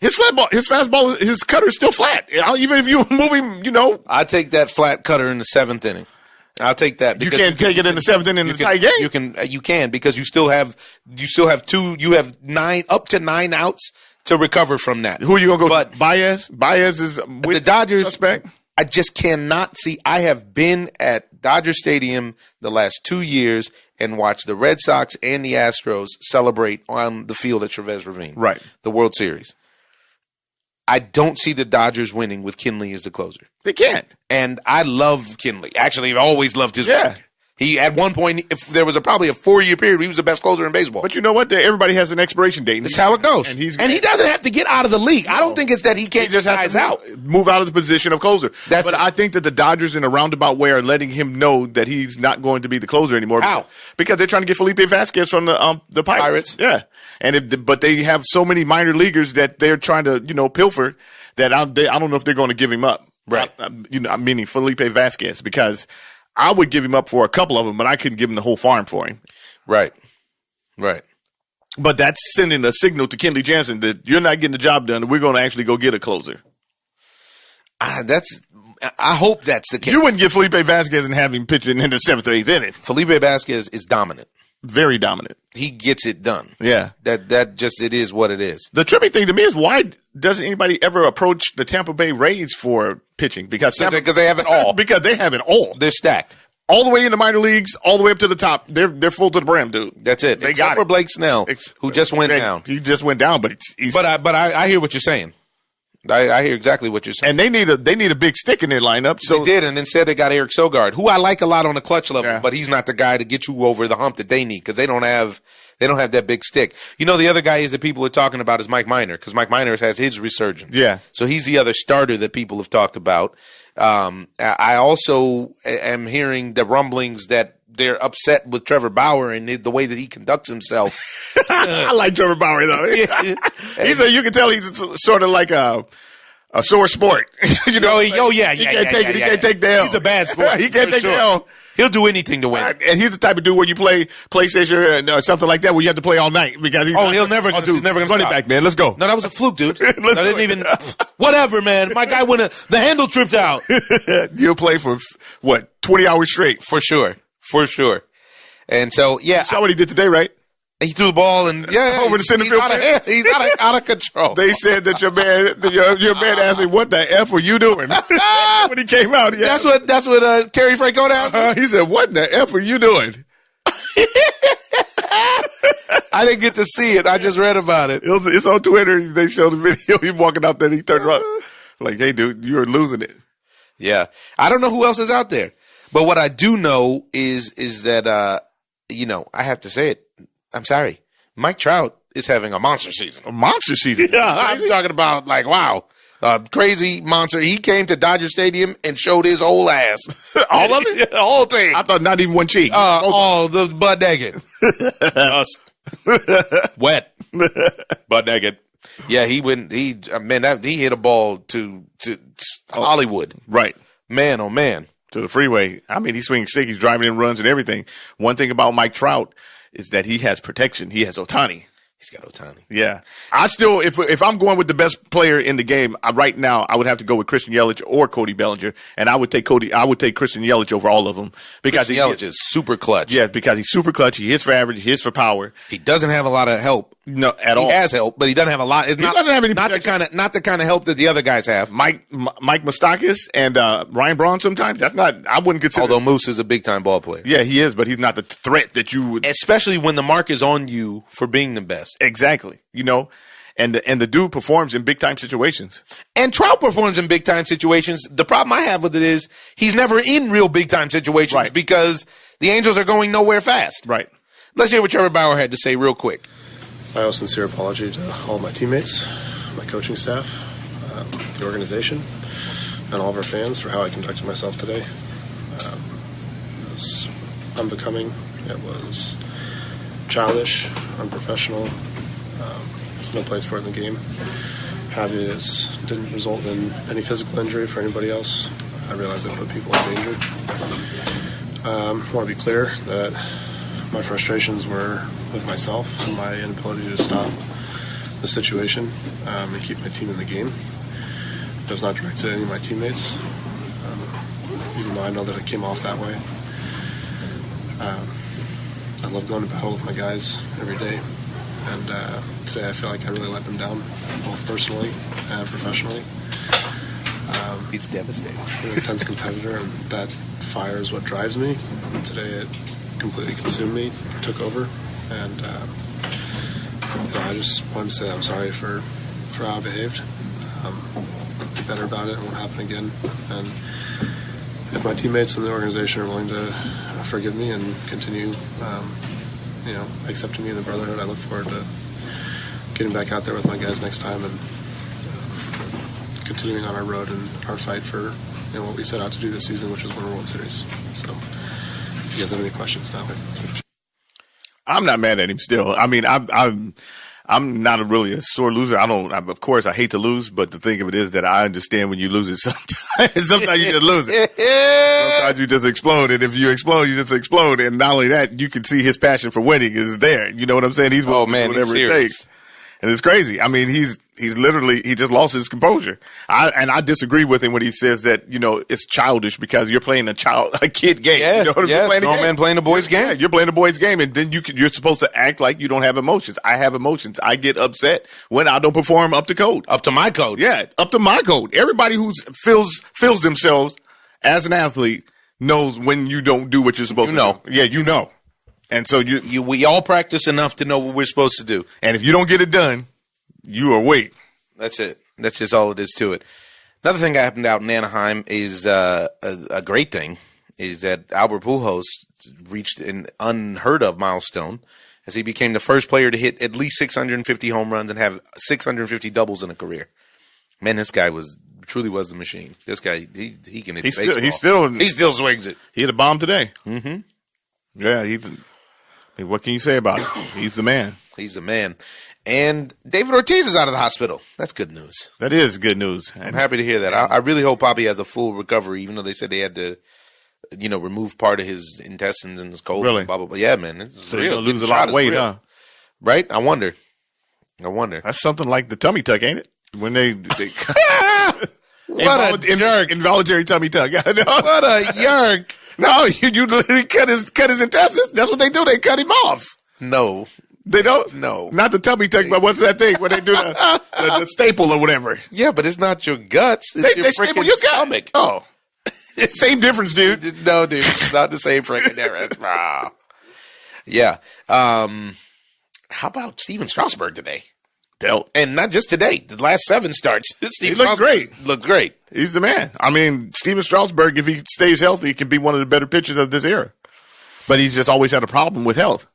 his fastball, his cutter is still flat. Even if you move him, I take that flat cutter in the 7th inning. I'll take that. You can't take it in the 7th inning in the tie game. You can because you still have up to 9 outs to recover from that. Who are you gonna go? But Baez is with the Dodgers. Suspect. I just cannot see. I have been at Dodger Stadium the last 2 years and watched the Red Sox and the Astros celebrate on the field at Chavez Ravine. Right. The World Series. I don't see the Dodgers winning with Kenley as the closer. They can't. And I love Kenley. Actually, I've always loved his work. He, at one point, if there was probably a 4-year period, he was the best closer in baseball. But you know what? Everybody has an expiration date. That's how it goes. And he doesn't have to get out of the league. No. I don't think it's that he can't just guys out. Move out of the position of closer. I think that the Dodgers, in a roundabout way, are letting him know that he's not going to be the closer anymore. How? Because they're trying to get Felipe Vasquez from the Pirates. Yeah. But they have so many minor leaguers that they're trying to, pilfer that I don't know if they're going to give him up. Right. Meaning Felipe Vasquez, because I would give him up for a couple of them, but I couldn't give him the whole farm for him. Right. But that's sending a signal to Kenley Jansen that you're not getting the job done. We're going to actually go get a closer. I hope that's the case. You wouldn't get Felipe Vasquez and have him pitching in the 7th or 8th inning. Felipe Vasquez is dominant. Very dominant. He gets it done. Yeah. That just, it is what it is. The trippy thing to me is why doesn't anybody ever approach the Tampa Bay Rays for pitching? Because they have it all. Because they have it all. They're stacked. All the way in the minor leagues, all the way up to the top. They're full to the brim, dude. That's it. They Except got for it. Blake Snell, who just went down. He just went down, but he's I hear what you're saying. I hear exactly what you're saying. And they need a big stick in their lineup. So they did, and instead they got Eric Sogard, who I like a lot on the clutch level, Yeah. but he's not the guy to get you over the hump that they need because they don't have that big stick. You know, the other guy is that people are talking about is Mike Minor because Mike Minor has his resurgence. Yeah. So he's the other starter that people have talked about. I also am hearing the rumblings that they're upset with Trevor Bauer and the way that he conducts himself. I like Trevor Bauer though. You can tell he's sort of like a sore sport. You know, he can't take the L. He's a bad sport. He can't take the L. He'll do anything to win. And he's the type of dude where you play PlayStation or something like that where you have to play all night because he's he's never going to run it back, man. Let's go. No, that was a fluke, dude. I didn't even. Whatever, man. My guy the handle tripped out. You'll play for 20 hours straight for sure. And so, yeah, you saw what he did today, right? He threw the ball and over the center field. He's out of control. They said that your man asked him, "What the F were you doing?" When he came out, that's what Terry Francona asked. He said, "What the F are you doing?" I didn't get to see it. I just read about it. It's on Twitter. They showed the video. He walking out there. And he turned around like, "Hey, dude, you're losing it." Yeah, I don't know who else is out there, but what I do know is that I have to say it. I'm sorry. Mike Trout is having a monster season. A monster season? Yeah, I'm talking about wow. Crazy monster. He came to Dodger Stadium and showed his whole ass. All of it? The whole thing. I thought not even one cheek. The butt naked. Wet. Butt naked. Yeah, he hit a ball to Hollywood. Right. Man, oh man. To the freeway. I mean, he's swinging stick. He's driving in runs and everything. One thing about Mike Trout is that he has protection. He has Ohtani. He's got Ohtani. Yeah. I still, if I'm going with the best player in the game right now, I would have to go with Christian Yelich or Cody Bellinger, and I would take Christian Yelich over all of them because Yelich is super clutch. Yeah, because he's super clutch. He hits for average. He hits for power. He doesn't have a lot of help. No, at all. He has help, but he doesn't have a lot. He doesn't have any. Not the kind of help that the other guys have. Mike Moustakas and Ryan Braun. Sometimes that's not. I wouldn't consider. Although Moose is a big time ball player. Yeah, he is, but he's not the threat that you would. Especially when the mark is on you for being the best. Exactly. You know, and the dude performs in big time situations. And Trout performs in big time situations. The problem I have with it is he's never in real big time situations because the Angels are going nowhere fast. Right. Let's hear what Trevor Bauer had to say real quick. I owe a sincere apology to all my teammates, my coaching staff, the organization, and all of our fans for how I conducted myself today. It was unbecoming. It was childish, unprofessional. There's no place for it in the game. Happy that it didn't result in any physical injury for anybody else. I realize I put people in danger. I want to be clear that my frustrations were with myself and my inability to stop the situation and keep my team in the game. It was not directed at any of my teammates, even though I know that it came off that way. I love going to battle with my guys every day, and today I feel like I really let them down, both personally and professionally. He's devastated. I'm an intense competitor, and that fire is what drives me. And today it completely consumed me, took over, and I just wanted to say that I'm sorry for how I behaved. I'll be better about it. It won't happen again. And if my teammates in the organization are willing to forgive me and continue, accepting me in the brotherhood, I look forward to getting back out there with my guys next time and continuing on our road and our fight for what we set out to do this season, which is win a World Series. So, if you guys have any questions now. I'm not mad at him still. I mean, I'm not really a sore loser. Of course, I hate to lose, but the thing of it is that I understand when you lose it sometimes. Sometimes you just lose it. Sometimes you just explode. And if you explode, you just explode. And not only that, you can see his passion for winning is there. You know what I'm saying? He's whatever it takes. And it's crazy. I mean, he's literally, he just lost his composure. I disagree with him when he says that, it's childish because you're playing a kid game. Yeah, you know what yeah, playing grown man playing a boy's game. Yeah, you're playing a boy's game, and then you're supposed to act like you don't have emotions. I have emotions. I get upset when I don't perform up to code. Up to my code. Yeah, up to my code. Everybody who feels themselves as an athlete knows when you don't do what you're supposed to do. Yeah, you know. And so we all practice enough to know what we're supposed to do. And if you don't get it done, you are weak. That's it. That's just all it is to it. Another thing that happened out in Anaheim is a great thing is that Albert Pujols reached an unheard of milestone as he became the first player to hit at least 650 home runs and have 650 doubles in a career. Man, this guy truly was the machine. This guy, he can hit baseball. He still swings it. He hit a bomb today. Mm-hmm. Yeah, what can you say about him? He's the man. He's the man. And David Ortiz is out of the hospital. That's good news. That is good news. I'm happy to hear that. I really hope Poppy has a full recovery, even though they said they had to, remove part of his intestines and his colon. Really? Blah, blah, blah. Yeah, man. It's So real. he's gonna lose a lot of weight, huh? Right? I wonder. That's something like the tummy tuck, ain't it? When they what a jerk. Involuntary tummy tuck. What a yerk. No, you literally cut his intestines. That's what they do. They cut him off. No. They don't? No. Not the tummy tuck, but what's that thing where they do the staple or whatever? Yeah, but it's not your guts. It's your freaking stomach. Oh. Same difference, dude. No, dude. It's not the same freaking difference. Yeah. How about Steven Strasburg today? Dealt. And not just today. The last 7 starts. He looked great. Looked great. He's the man. I mean, Steven Strasburg, if he stays healthy, can be one of the better pitchers of this era. But he's just always had a problem with health.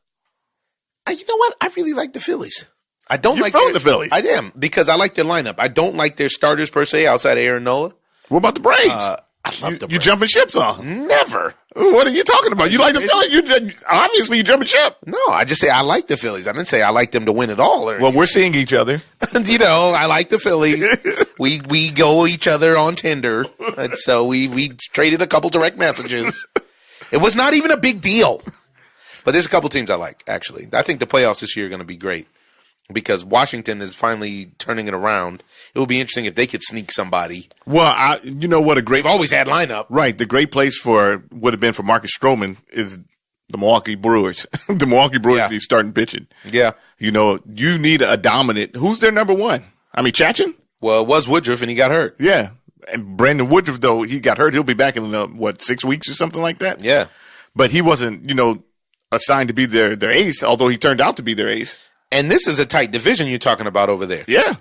You know what? I really like the Phillies. I don't like the Phillies. I am, because I like their lineup. I don't like their starters per se outside of Aaron Nola. What about the Braves? I love the Braves. You jumping ships on? Never. What are you talking about? You like the Phillies? Obviously, you jumping ship. No, I just say I like the Phillies. I didn't say I like them to win it all. Well, we're seeing each other. I like the Phillies. we go each other on Tinder, and so we traded a couple direct messages. It was not even a big deal. But there's a couple teams I like, actually. I think the playoffs this year are going to be great because Washington is finally turning it around. It would be interesting if they could sneak somebody. Well, you know what? They've always had lineup. Right. The great place would have been for Marcus Stroman is the Milwaukee Brewers. The Milwaukee Brewers need starting pitching. Yeah. You need a dominant. Who's their number one? I mean, Chachin? Well, it was Woodruff, and he got hurt. Yeah. And Brandon Woodruff, though, he got hurt. He'll be back in, 6 weeks or something like that? Yeah. But he wasn't, assigned to be their ace, although he turned out to be their ace. And this is a tight division you're talking about over there. Yeah.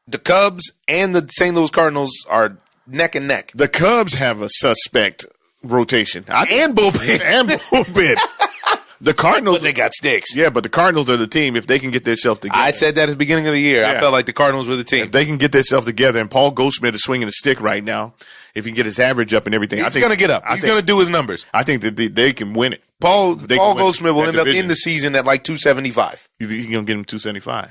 The Cubs and the St. Louis Cardinals are neck and neck. The Cubs have a suspect rotation. And bullpen. The Cardinals. But they got sticks. Yeah, but the Cardinals are the team if they can get themselves together. I said that at the beginning of the year. Yeah. I felt like the Cardinals were the team. If they can get themselves together, and Paul Goldschmidt is swinging a stick right now, if he can get his average up and everything, he's going to get up. He's going to do his numbers. I think that they can win it. Paul Goldschmidt will end up in the season at like 275. You think you're going to get him 275?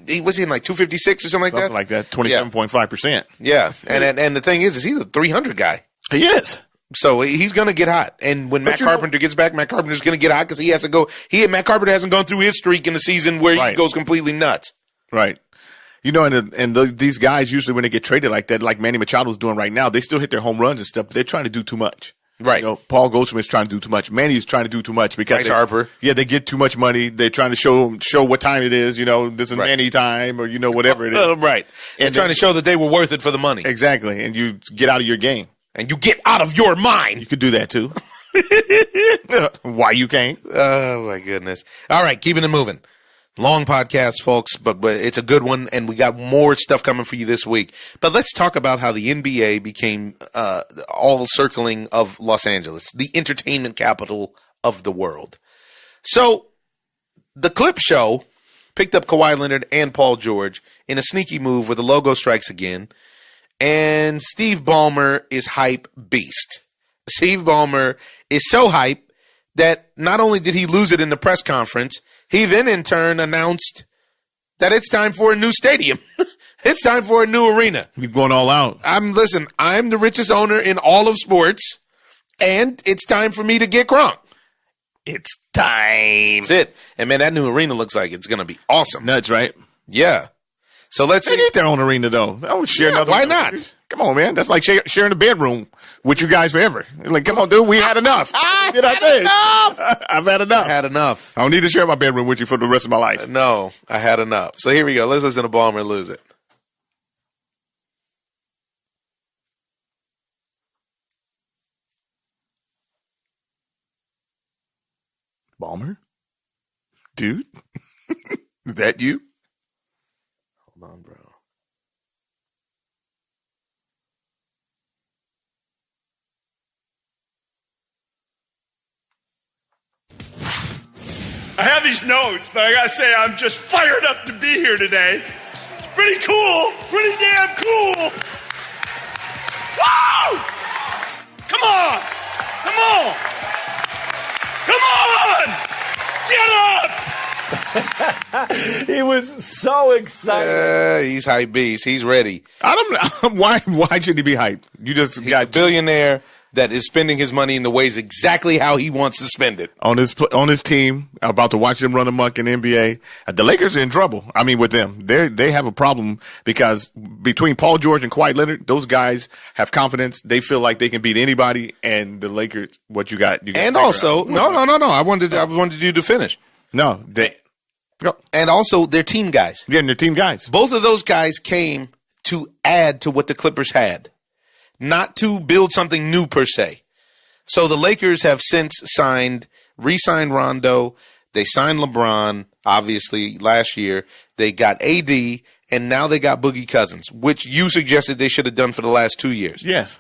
He was in like 256 or something like that. 27.5%. Yeah. And the thing is he's a 300 guy. He is. So he's going to get hot. And when Matt Carpenter gets back, Matt Carpenter's going to get hot because he has to go. Matt Carpenter hasn't gone through his streak in the season where he goes completely nuts. Right. These guys usually when they get traded like that, like Manny Machado's doing right now, they still hit their home runs and stuff, but they're trying to do too much. Right. Paul Goldschmidt's trying to do too much. Manny's trying to do too much because Bryce Harper. Yeah, they get too much money. They're trying to show what time it is. This is Manny time or whatever it is. Right. And trying to show that they were worth it for the money. Exactly. And you get out of your game. And you get out of your mind. You could do that too. Why you can't? Oh my goodness. All right, keeping it moving. Long podcast, folks, but it's a good one, and we got more stuff coming for you this week. But let's talk about how the NBA became all circling of Los Angeles, the entertainment capital of the world. So the Clip Show picked up Kawhi Leonard and Paul George in a sneaky move where the logo strikes again, and Steve Ballmer is hype beast. Steve Ballmer is so hype that not only did he lose it in the press conference, he then, in turn, announced that it's time for a new stadium. It's time for a new arena. He's going all out. I'm the richest owner in all of sports, and it's time for me to get crunk. It's time. That's it. And, man, that new arena looks like it's going to be awesome. Nuts, right? Yeah. So let's They need their own arena, though. I would share another. why not? Come on, man. That's like sharing a bedroom with you guys forever. Like, come on, dude. We had enough. Did I think? I've had enough. I had enough. I don't need to share my bedroom with you for the rest of my life. No, I had enough. So here we go. Let's listen to Ballmer lose it. Ballmer? Dude? Is that you? Hold on, bro. I have these notes, but I gotta say, I'm just fired up to be here today. It's pretty cool, pretty damn cool. Woo! Come on! Come on! Come on! Get up! He was so excited. He's hype beast. He's ready. I don't know. Why should he be hyped? You just He's a got billionaire that is spending his money in the ways exactly how he wants to spend it. on his team, about to watch them run amok in the NBA. The Lakers are in trouble. I mean, with them, they have a problem because between Paul George and Kawhi Leonard, those guys have confidence. They feel like they can beat anybody. And the Lakers, what you got? And also, no. I wanted you to finish. No, they go. And also, they're team guys. Yeah, and they're team guys. Both of those guys came to add to what the Clippers had, not to build something new per se. So the Lakers have since re-signed Rondo. They signed LeBron, obviously, last year. They got AD, and now they got Boogie Cousins, which you suggested they should have done for the last 2 years. Yes.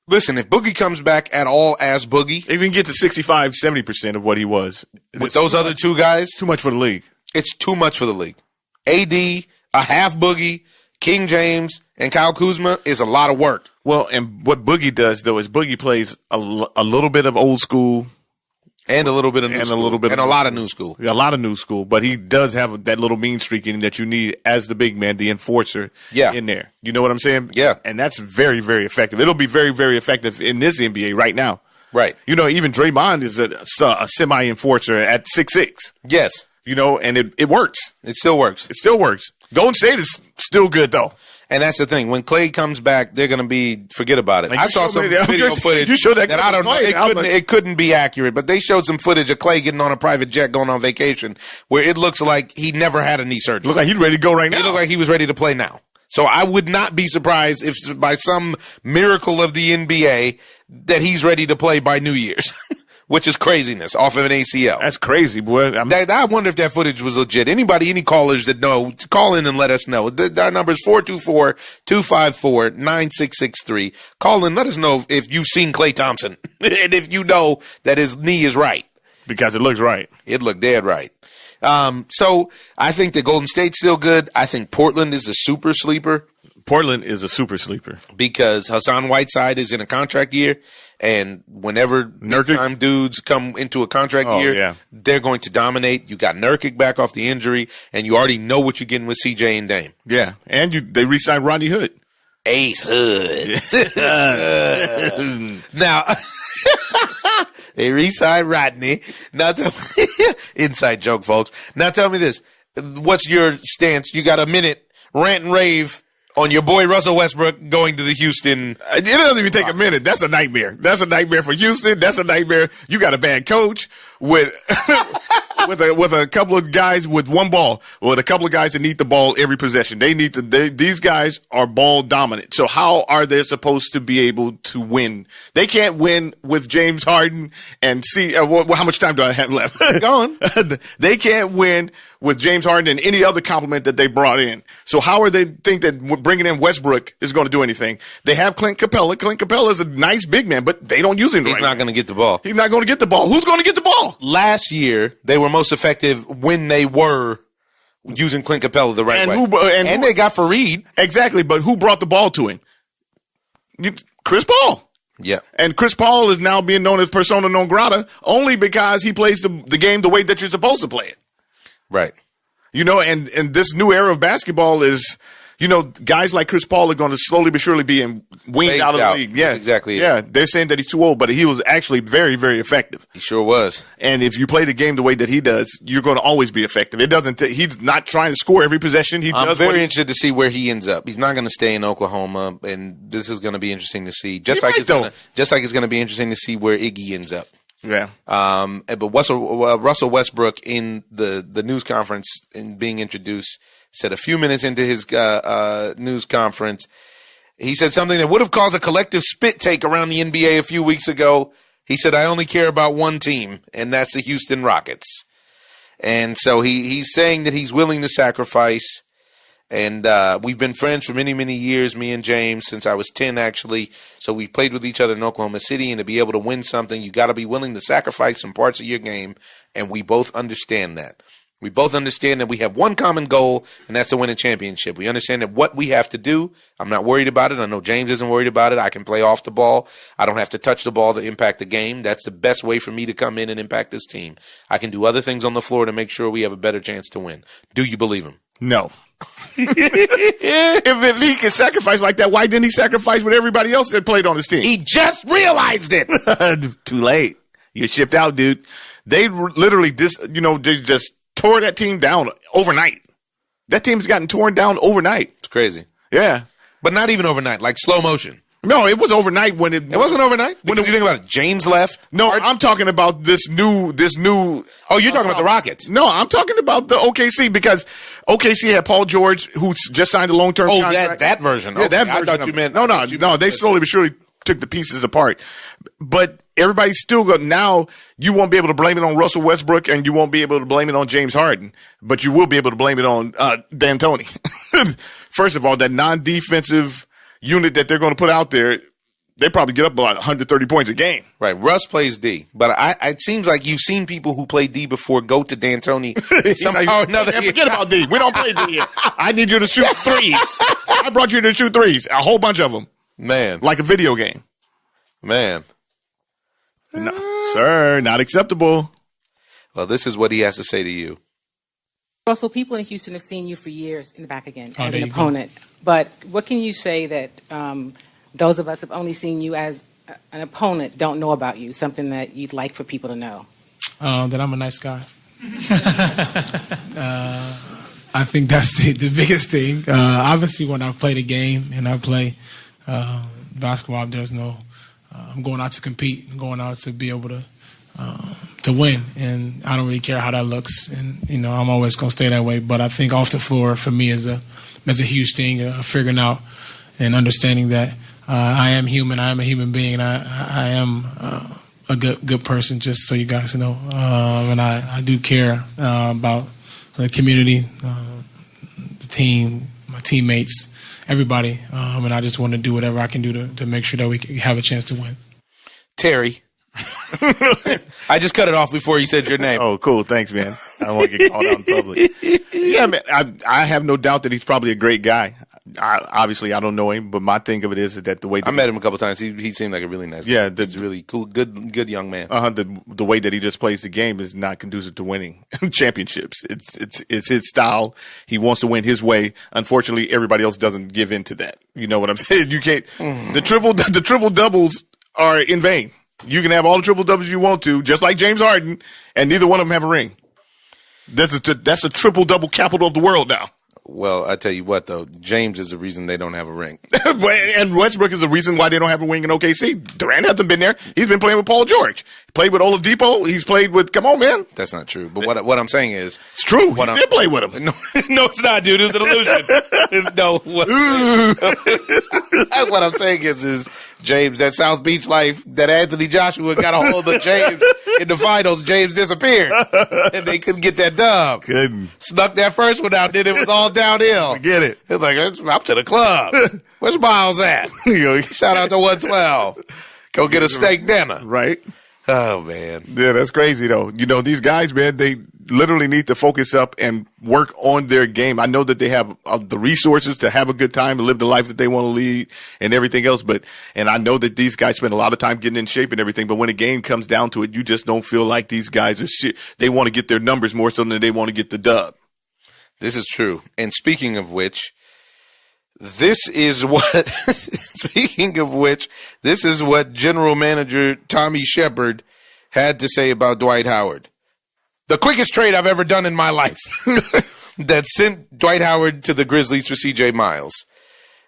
Listen, if Boogie comes back at all as Boogie, If you can get to 65, 70% of what he was. with those other two guys, Too much for the league. it's too much for the league. AD, a half Boogie, King James, and Kyle Kuzma is a lot of work. Well, and what Boogie does, though, is Boogie plays a little bit of old school. And a little bit of new And a school. little bit and of a new lot of new school. A lot of new school, but he does have that little mean streak in that you need as the big man, the enforcer in there. You know what I'm saying? Yeah. And that's very, very effective. It'll be very, very effective in this NBA right now. Right. You know, even Draymond is a semi-enforcer at 6'6". Yes. You know, and it works. It still works. It still works. Golden State is still good, though. And that's the thing. When Clay comes back, they're going to be forget about it. Like, I you saw showed some me that. video footage You showed that I don't know. Clay. I was like- It couldn't be accurate, but they showed some footage of Clay getting on a private jet going on vacation where it looks like he never had a knee surgery. Look like he's ready to go right now. It looked like he was ready to play now. So I would not be surprised if by some miracle of the NBA that he's ready to play by New Year's, which is craziness off of an ACL. That's crazy, boy. I wonder if that footage was legit. Any callers that know, call in and let us know. Our number is 424-254-9663. Call in, let us know if you've seen Klay Thompson and if you know that his knee is right. Because it looks right. It looked dead right. So I think that Golden State's still good. I think Portland is a super sleeper. Portland is a super sleeper. Because Hassan Whiteside is in a contract year, and whenever time dudes come into a contract year, they're going to dominate. You got Nurkic back off the injury, and you already know what you're getting with CJ and Dame. Yeah, and they re-signed Rodney Hood. Ace Hood. Now, they re-signed Rodney. Now, inside joke, folks. Now, tell me this. What's your stance? You got a minute, rant and rave on your boy Russell Westbrook going to the Houston. It doesn't even take a minute. That's a nightmare. That's a nightmare for Houston. That's a nightmare. You got a bad coach with with a couple of guys with one ball, with a couple of guys that need the ball every possession. These guys are ball dominant. So how are they supposed to be able to win? They can't win with James Harden and see how much time do I have left? Go on. They can't win with James Harden and any other compliment that they brought in. So how are they think that bringing in Westbrook is going to do anything? They have Clint Capella. Clint Capella is a nice big man, but they don't use him. He's not going to get the ball. He's not going to get the ball. Who's going to get the ball? Last year, they were most effective when they were using Clint Capella the right way. And they got Fareed. Exactly, but who brought the ball to him? Chris Paul. Yeah. And Chris Paul is now being known as persona non grata only because he plays the game the way that you're supposed to play it. Right. You know, and this new era of basketball is you know, guys like Chris Paul are going to slowly but surely be weaned Phased out of the out. league. Yeah, That's exactly it. Yeah, they're saying that he's too old, but he was actually very, very effective. He sure was. And if you play the game the way that he does, you're going to always be effective. It doesn't. He's not trying to score every possession. I'm very interested to see where he ends up. He's not going to stay in Oklahoma, and this is going to be interesting to see. Just like it's going to be interesting to see where Iggy ends up. Yeah. But Russell Westbrook in the news conference and being introduced said a few minutes into his news conference, he said something that would have caused a collective spit take around the NBA a few weeks ago. He said, "I only care about one team, and that's the Houston Rockets." And so he's saying that he's willing to sacrifice. And we've been friends for many, many years, me and James, since I was 10, actually. So we played with each other in Oklahoma City. And to be able to win something, you got to be willing to sacrifice some parts of your game. And we both understand that. We both understand that we have one common goal, and that's to win a championship. We understand that what we have to do, I'm not worried about it. I know James isn't worried about it. I can play off the ball. I don't have to touch the ball to impact the game. That's the best way for me to come in and impact this team. I can do other things on the floor to make sure we have a better chance to win. Do you believe him? No. if he can sacrifice like that, why didn't he sacrifice with everybody else that played on his team? He just realized it. Too late. You're shipped out, dude. They literally they just tore that team down overnight. That team's gotten torn down overnight. It's crazy. Yeah. But not even overnight, like slow motion. No, it was overnight when it wasn't overnight? When you think about it, James left. No, I'm talking about this new. Oh, you're talking about the Rockets. No, I'm talking about the OKC because OKC had Paul George, who just signed a long-term contract. that version. Yeah, okay, that version. I thought you meant. No. They slowly but surely took the pieces apart. But everybody's still going. Now you won't be able to blame it on Russell Westbrook, and you won't be able to blame it on James Harden, but you will be able to blame it on D'Antoni. First of all, that non-defensive unit that they're going to put out there, they probably get up about 130 points a game. Right. Russ plays D. But it seems like you've seen people who play D before go to D'Antoni somehow or another. Forget about D. We don't play D here. I need you to shoot threes. I brought you to shoot threes. A whole bunch of them. Man. Like a video game. Man. No, sir, not acceptable. Well, this is what he has to say to you. Russell, people in Houston have seen you for years in the back again as an opponent. But what can you say that those of us have only seen you as an opponent don't know about you, something that you'd like for people to know? That I'm a nice guy. I think that's the biggest thing. Obviously, when I play the game and I play basketball, there's no I'm going out to compete. I'm going out to be able to win, and I don't really care how that looks. And I'm always going to stay that way. But I think off the floor for me is a huge thing, figuring out and understanding that I am human. I am a human being, and I am a good person. Just so you guys know, and I do care about the community, the team, my teammates, everybody, and I just want to do whatever I can do to make sure that we have a chance to win. Terry. I just cut it off before you said your name. Oh, cool. Thanks, man. I don't want to get called out in public. Yeah, man. I have no doubt that he's probably a great guy. Obviously, I don't know him, but my thing of it is that the way that I met him a couple times. He seemed like a really nice guy. Yeah, he's really cool, good young man. The way that he just plays the game is not conducive to winning championships. It's his style. He wants to win his way. Unfortunately, everybody else doesn't give in to that. You know what I'm saying? You can't. The triple doubles are in vain. You can have all the triple doubles you want to, just like James Harden, and neither one of them have a ring. That's a triple double capital of the world now. Well, I tell you what, though, James is the reason they don't have a ring. And Westbrook is the reason why they don't have a ring in OKC. Durant hasn't been there. He's been playing with Paul George. He played with Oladipo. He's played with, come on, man. That's not true. But what I'm saying is. It's true. He did play with him. No, it's not, dude. It's an illusion. No. What I'm saying is James, that South Beach life, that Anthony Joshua got a hold of James in the finals. James disappeared. And they couldn't get that dub. Couldn't. Snuck that first one out, then it was all downhill. Forget it. It's like, I'm to the club. Where's Miles at? Shout out to 112. Go get a steak dinner. Right. Oh, man. Yeah, that's crazy, though. These guys, man, they literally need to focus up and work on their game. I know that they have the resources to have a good time, to live the life that they want to lead and everything else. And I know that these guys spend a lot of time getting in shape and everything. But when a game comes down to it, you just don't feel like these guys are shit. They want to get their numbers more so than they want to get the dub. This is true. And speaking of which, This is what, speaking of which, this is what General Manager Tommy Shepard had to say about Dwight Howard. The quickest trade I've ever done in my life that sent Dwight Howard to the Grizzlies for C.J. Miles.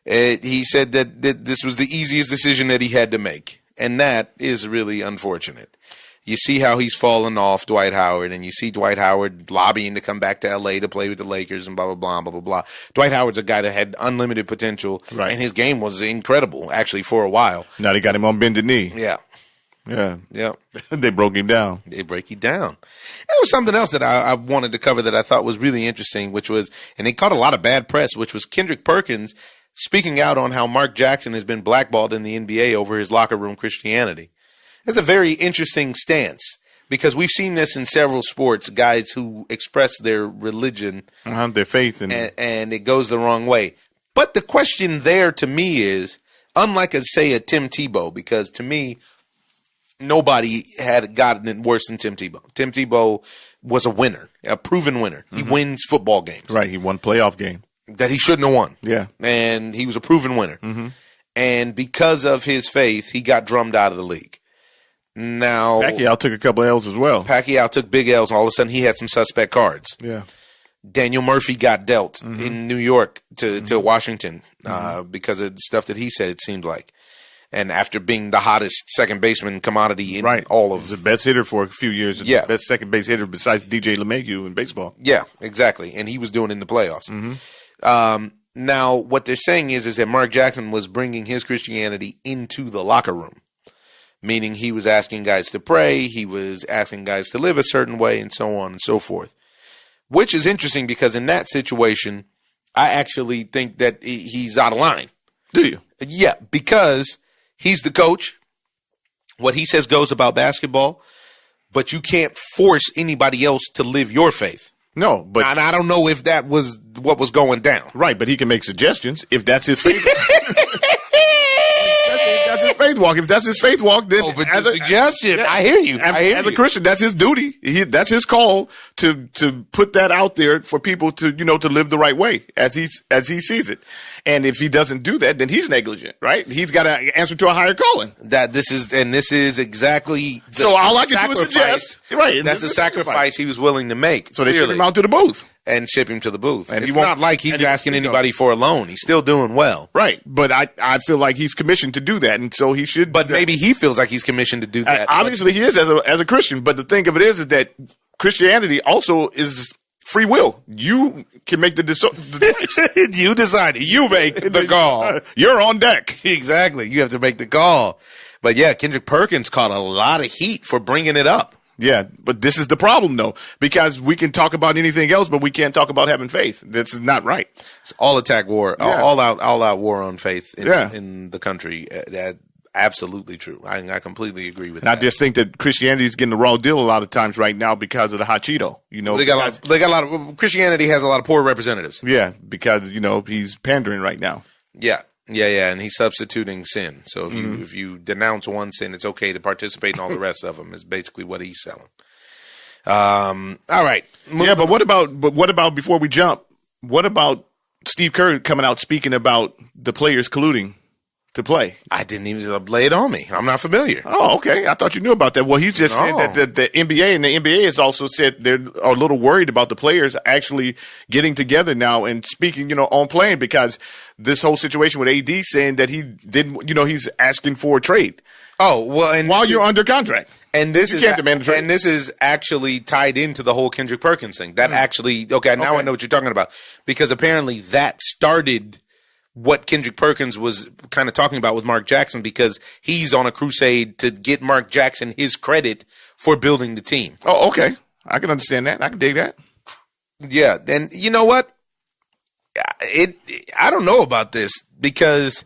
He said that this was the easiest decision that he had to make, and that is really unfortunate. You see how he's fallen off, Dwight Howard, and you see Dwight Howard lobbying to come back to L.A. to play with the Lakers and blah, blah, blah, blah, blah, blah. Dwight Howard's a guy that had unlimited potential, right, and his game was incredible, actually, for a while. Now they got him on bended knee. Yeah. Yeah. Yeah. They broke him down. They break you down. There was something else that I wanted to cover that I thought was really interesting, which was, and it caught a lot of bad press, which was Kendrick Perkins speaking out on how Mark Jackson has been blackballed in the NBA over his locker room Christianity. That's a very interesting stance because we've seen this in several sports, guys who express their religion, their faith, and it goes the wrong way. But the question there to me is, unlike, say, a Tim Tebow, because to me, nobody had gotten it worse than Tim Tebow. Tim Tebow was a winner, a proven winner. He wins football games. Right, he won playoff game that he shouldn't have won. Yeah. And he was a proven winner. And because of his faith, he got drummed out of the league. Now, Pacquiao took a couple L's as well. Pacquiao took big L's, and all of a sudden he had some suspect cards. Yeah. Daniel Murphy got dealt in New York to Washington because of the stuff that he said, it seemed like. And after being the hottest second baseman commodity in all of... the best hitter for a few years. Yeah. The best second base hitter besides DJ LeMahieu in baseball. Yeah, exactly. And he was doing it in the playoffs. Now, what they're saying is that Mark Jackson was bringing his Christianity into the locker room, meaning he was asking guys to pray, he was asking guys to live a certain way, and so on and so forth. Which is interesting because in that situation, I actually think that he's out of line. Do you? Yeah, because he's the coach. What he says goes about basketball, but you can't force anybody else to live your faith. No, but... And I don't know if that was what was going down. Right, but he can make suggestions if that's his faith. That's his faith walk. If that's his faith walk, then as a suggestion, I hear you. As a Christian, that's his duty. That's his call to put that out there for people to to live the right way as he sees it. And if he doesn't do that, then he's negligent, right? He's got to answer to a higher calling. This is exactly so all I can do is suggest, right? That's the sacrifice he was willing to make. So they ship him out to the booth. And ship him to the booth. And it's not like he's asking anybody for a loan. He's still doing well. Right. But I feel like he's commissioned to do that. And so he should. But maybe he feels like he's commissioned to do that. Obviously he is as a Christian. But the thing of it is that Christianity also is free will. You can make the choice. You decide. You make the call. You're on deck. Exactly. You have to make the call. But yeah, Kendrick Perkins caught a lot of heat for bringing it up. Yeah, but this is the problem, though, because we can talk about anything else, but we can't talk about having faith. That's not right. It's all attack war, all out war on faith in the country. That absolutely true. I completely agree with that. And I just think that Christianity is getting the raw deal a lot of times right now because of the hot Cheeto. They got a lot of Christianity has a lot of poor representatives. Yeah, because he's pandering right now. Yeah. Yeah, and he's substituting sin. So if you denounce one sin, it's okay to participate in all the rest of them. Is basically what he's selling. All right. But what about before we jump? What about Steve Kerr coming out speaking about the players colluding to play? I didn't even lay it on me. I'm not familiar. Oh, okay. I thought you knew about that. Well, he's just said that the NBA has also said they're a little worried about the players actually getting together now and speaking, on playing because this whole situation with AD saying that he didn't, he's asking for a trade. Oh, well, and while you're under contract. And this you can't demand a trade. And this is actually tied into the whole Kendrick Perkins thing. That actually, now I know what you're talking about because apparently that started what Kendrick Perkins was kind of talking about with Mark Jackson because he's on a crusade to get Mark Jackson his credit for building the team. Oh, okay. I can understand that. I can dig that. Yeah. And you know what? I don't know about this because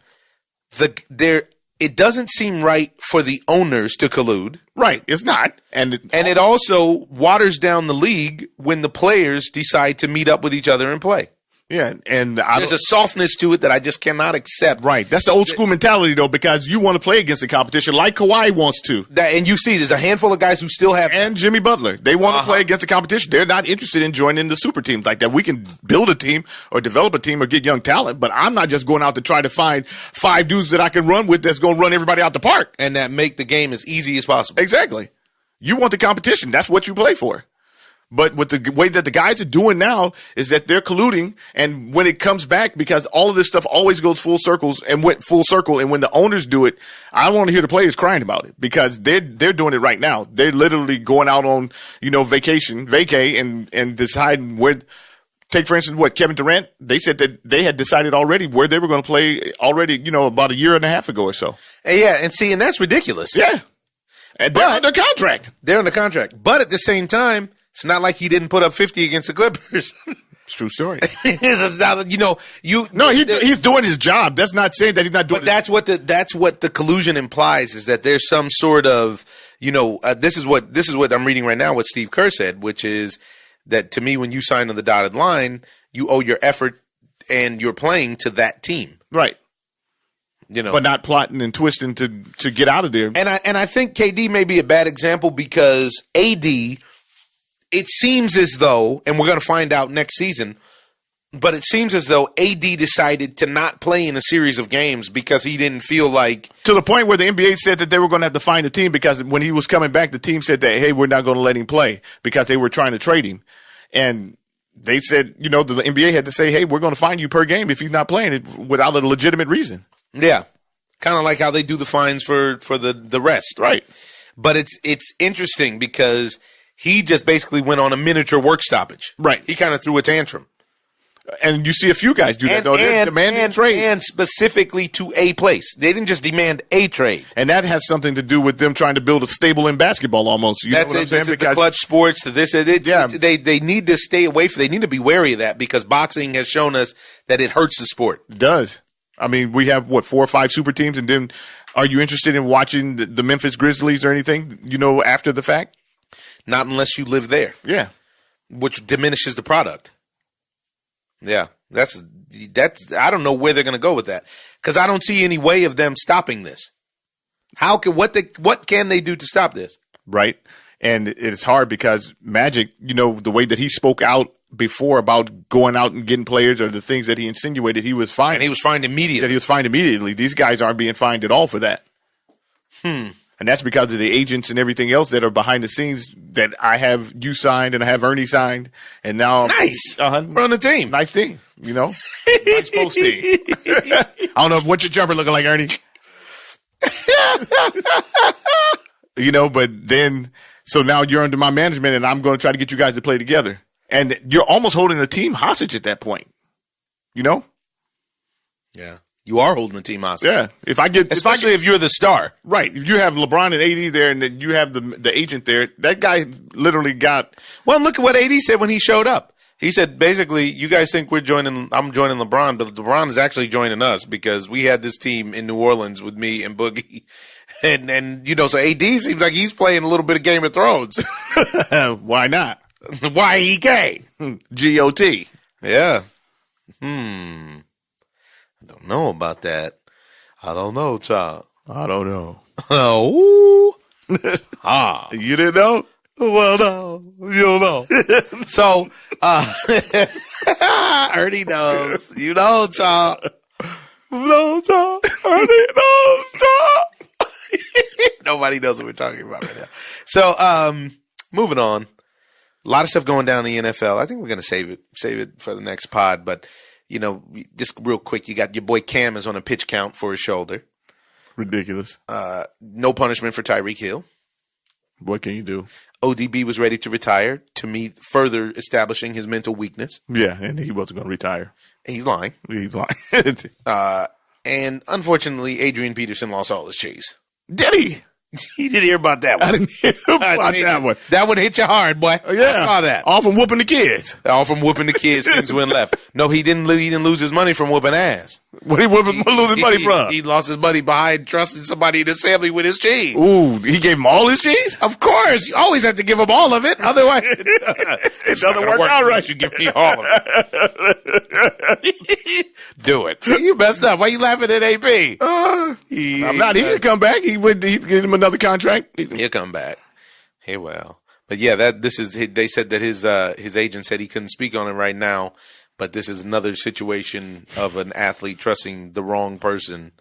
it doesn't seem right for the owners to collude. Right. It's not. And it also waters down the league when the players decide to meet up with each other and play. Yeah, and there's a softness to it that I just cannot accept. Right, that's the old school mentality though, because you want to play against the competition like Kawhi wants to. And you see, there's a handful of guys who still have, and Jimmy Butler, they want to play against the competition. They're not interested in joining the super teams like that. We can build a team or develop a team or get young talent, but I'm not just going out to try to find 5 dudes that I can run with that's going to run everybody out the park and that make the game as easy as possible. Exactly. You want the competition. That's what you play for. But with the way that the guys are doing now is that they're colluding, and when it comes back, because all of this stuff always goes full circle, and when the owners do it, I don't want to hear the players crying about it because they're doing it right now. They're literally going out on, vacay and deciding where. Take, for instance, Kevin Durant, they said that they had decided already where they were going to play already, about a year and a half ago or so. Yeah, and that's ridiculous. Yeah. And they're under contract. They're under contract. But at the same time, it's not like he didn't put up 50 against the Clippers. It's a true story. He's doing his job. That's not saying that he's not doing. But that's what the collusion implies, is that there's some sort of, this is what I'm reading right now. What Steve Kerr said, which is that to me, when you sign on the dotted line, you owe your effort and your playing to that team, right? But not plotting and twisting to get out of there. And I think KD may be a bad example because AD. It seems as though, and we're going to find out next season, but it seems as though AD decided to not play in a series of games because he didn't feel like... To the point where the NBA said that they were going to have to find a team because when he was coming back, the team said that, hey, we're not going to let him play because they were trying to trade him. And they said, the NBA had to say, hey, we're going to fine you per game if he's not playing it without a legitimate reason. Yeah. Kind of like how they do the fines for the rest. Right. But it's interesting because... He just basically went on a miniature work stoppage. Right. He kind of threw a tantrum. And you see a few guys do that, though. They're demanding trade. And specifically to a place. They didn't just demand a trade. And that has something to do with them trying to build a stable in basketball almost. You know what I'm saying? This is the clutch sports. They need to stay away from. They need to be wary of that because boxing has shown us that it hurts the sport. It does. I mean, we have, 4 or 5 super teams, and then are you interested in watching the Memphis Grizzlies or anything, after the fact? Not unless you live there. Yeah. Which diminishes the product. Yeah. That's I don't know where they're going to go with that because I don't see any way of them stopping this. What can they do to stop this? Right. And it's hard because Magic, the way that he spoke out before about going out and getting players or the things that he insinuated, he was fined. And he was fined immediately. These guys aren't being fined at all for that. And that's because of the agents and everything else that are behind the scenes that I have you signed and I have Ernie signed. And now. Nice. We're on the team. Nice team. Nice post team. I don't know what's your jumper looking like, Ernie. But then, so now you're under my management and I'm going to try to get you guys to play together. And you're almost holding a team hostage at that point. Yeah. You are holding the team hostage. Yeah. Especially if you're the star. Right. If you have LeBron and AD there and then you have the agent there, that guy literally got. Well, look at what AD said when he showed up. He said, basically, you guys think I'm joining LeBron, but LeBron is actually joining us because we had this team in New Orleans with me and Boogie. And so AD seems like he's playing a little bit of Game of Thrones. Why not? Why he came. GOT. Yeah. I don't know about that. I don't know, child. I don't know. Oh. You didn't know? Well, no. You don't know. So, Ernie knows. You know, child. No, child. Ernie knows, child. Nobody knows what we're talking about right now. So, moving on. A lot of stuff going down in the NFL. I think we're going to save it for the next pod, but just real quick, you got your boy Cam is on a pitch count for his shoulder. Ridiculous. No punishment for Tyreek Hill. What can you do? ODB was ready to retire, to me, further establishing his mental weakness. Yeah, and he wasn't going to retire. He's lying. And unfortunately, Adrian Peterson lost all his cheese. Did he? You didn't hear about that one. I didn't hear about that one. That one hit you hard, boy. Yeah. I saw that. All from whooping the kids. All from whooping the kids. Things went left. No, he didn't lose his money from whooping ass. What he was losing money from? He lost his money behind trusting somebody in his family with his cheese. Ooh, he gave him all his cheese? Of course. You always have to give him all of it. Otherwise, it doesn't work out right. You give me all of it. Do it. See, you messed up. Why you laughing at AP? I'm not. He could come back. He'd give him another contract. He'll come back. Hey, well. But yeah, they said that his agent said he couldn't speak on it right now. But this is another situation of an athlete trusting the wrong person.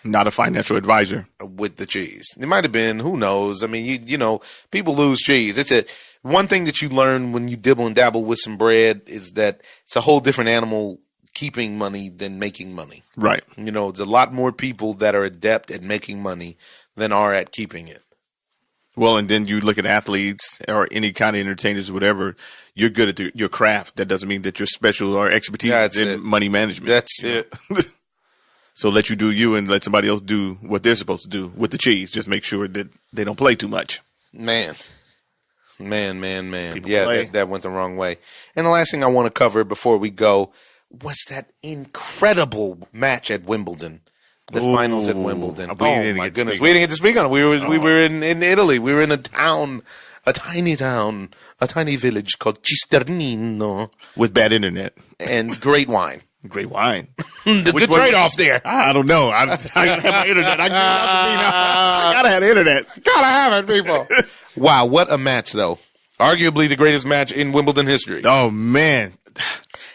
Not a financial advisor. With the cheese. It might have been. Who knows? I mean, you know, people lose cheese. It's one thing that you learn when you dibble and dabble with some bread is that it's a whole different animal keeping money than making money. Right. You know, there's a lot more people that are adept at making money than are at keeping it. Well, and then you look at athletes or any kind of entertainers or whatever, you're good at your craft. That doesn't mean that you're special or expertise in money management. That's it. So let you do you and let somebody else do what they're supposed to do with the cheese. Just make sure that they don't play too much. Man. People Yeah, play. that went the wrong way. And the last thing I want to cover before we go was that incredible match at Wimbledon. The finals at Wimbledon. Oh my goodness. We didn't get to speak on it. We were in Italy. We were in a tiny village called Cisternino. With bad internet. And great wine. Great wine. The trade-off there. I don't know. I gotta have my internet. I gotta have the internet. Gotta have it, people. Wow, what a match, though. Arguably the greatest match in Wimbledon history. Oh, man.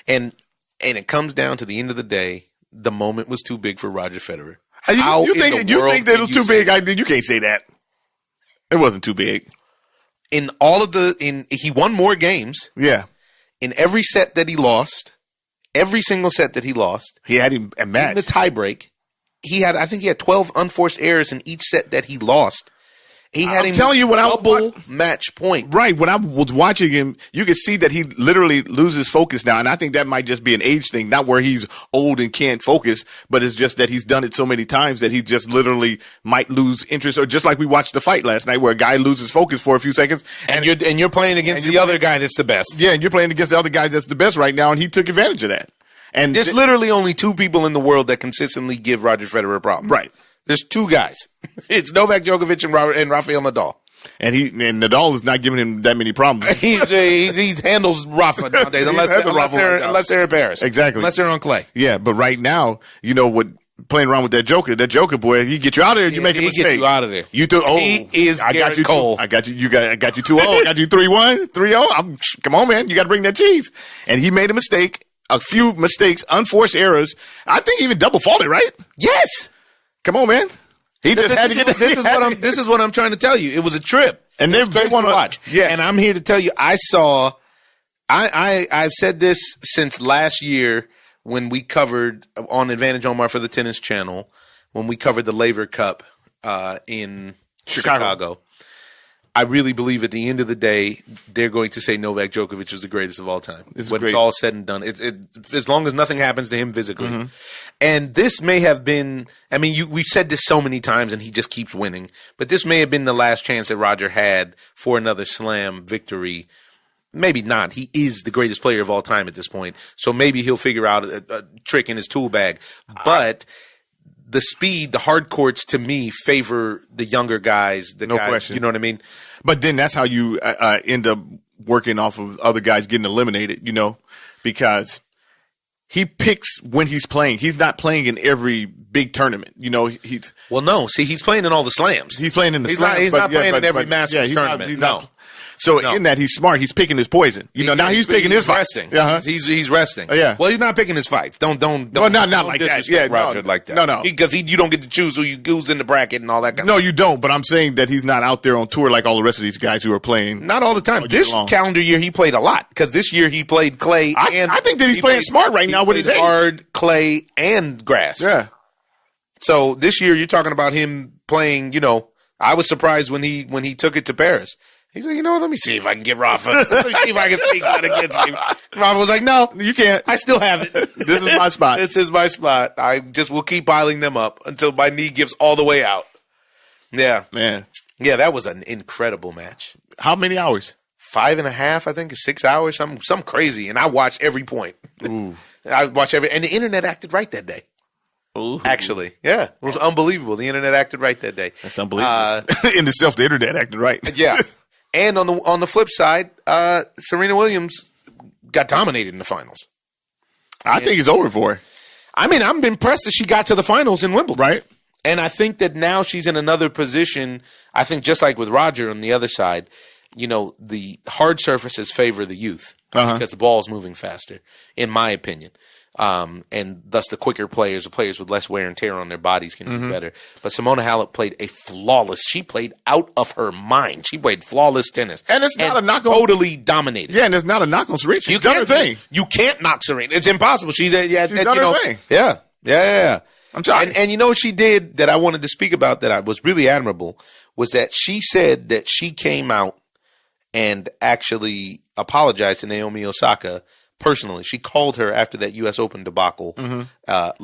And it comes down to the end of the day, the moment was too big for Roger Federer. You think that it was too big? You can't say that. It wasn't too big. He won more games. Yeah. In every set that he lost, every single set that he lost, he had him a match. In the tiebreak, I think he had 12 unforced errors in each set that he lost. He had him telling you when double match point. Right. When I was watching him, you could see that he literally loses focus now. And I think that might just be an age thing, not where he's old and can't focus, but it's just that he's done it so many times that he just literally might lose interest. Or just like we watched the fight last night where a guy loses focus for a few seconds. And you're playing against the other guy that's the best. Yeah. And you're playing against the other guy that's the best right now. And he took advantage of that. And there's literally only two people in the world that consistently give Roger Federer a problem. Right. There's two guys. It's Novak Djokovic and Rafael Nadal. And Nadal is not giving him that many problems. he handles Rafa nowadays, unless they're in Paris. Exactly. Unless they're on clay. Yeah, but right now, you know what? Playing around with that Joker boy, he get you out of there. You make a mistake. He gets you out of there. You too old. He is Garrett Cole. I got you. I got you 2-0. I got you 3-1, 3-0. Come on, man. You got to bring that cheese. And he made a mistake. A few mistakes, unforced errors. I think even double faulted, right? Yes. Come on, man. He just had to get this is what I'm trying to tell you. It was a trip. And they want to watch. Yeah. And I'm here to tell you, I've said this since last year when we covered on Advantage Omar for the Tennis Channel, when we covered the Laver Cup in Chicago. I really believe at the end of the day, they're going to say Novak Djokovic is the greatest of all time. It's all said and done. As long as nothing happens to him physically. Mm-hmm. And this may have been, I mean, we've said this so many times and he just keeps winning, but this may have been the last chance that Roger had for another slam victory. Maybe not. He is the greatest player of all time at this point. So maybe he'll figure out a trick in his tool bag. But the speed, the hard courts to me favor the younger guys. Question. You know what I mean? But then that's how you end up working off of other guys getting eliminated, you know, because he picks when he's playing. He's not playing in every big tournament, you know. He's playing in all the slams. He's playing in the slams. He's not playing in every Masters tournament. So in that, he's smart. He's picking his poison. You know, now he's picking his fights. Resting. Uh-huh. He's resting. Yeah. Well, he's not picking his fights. Don't not like that. Yeah, Roger like that. No. Because you don't get to choose who's in the bracket and all that kind of stuff. No, you don't. But I'm saying that he's not out there on tour like all the rest of these guys who are playing. Not all the time. This calendar year, he played a lot. Because this year he played clay I think that he's playing smart right now with his age. Hard, clay, and grass. Yeah. So this year you're talking about him playing, you know, I was surprised when he took it to Paris. He's like, you know what? Let me see if I can get Rafa. Let me see if I can sneak one against him. Rafa was like, no, you can't. I still have it. This is my spot. This is my spot. I just will keep piling them up until my knee gives all the way out. Yeah. Man. Yeah, that was an incredible match. How many hours? 5.5, I think, 6 hours, something crazy. And I watched every point. Ooh. I watched and the internet acted right that day. Ooh. Actually, yeah, it was unbelievable. The internet acted right that day. That's unbelievable. In itself, the internet acted right. Yeah, and on the flip side, Serena Williams got dominated in the finals. I think it's over for her. I mean, I'm impressed that she got to the finals in Wimbledon. Right. And I think that now she's in another position. I think just like with Roger on the other side, the hard surfaces favor the youth because the ball is moving faster, in my opinion. And thus the quicker players, the players with less wear and tear on their bodies can do better. But Simona Halep played she played out of her mind. She played flawless tennis. And it's not a knock on. Totally dominated. Yeah, and it's not a knock on Serena. She's done her thing. You can't knock Serena. It's impossible. She's done her thing. Yeah. I'm sorry. And you know what she did that I wanted to speak about that I was really admirable was that she said that she came out and actually apologized to Naomi Osaka personally. She called her after that U.S. Open debacle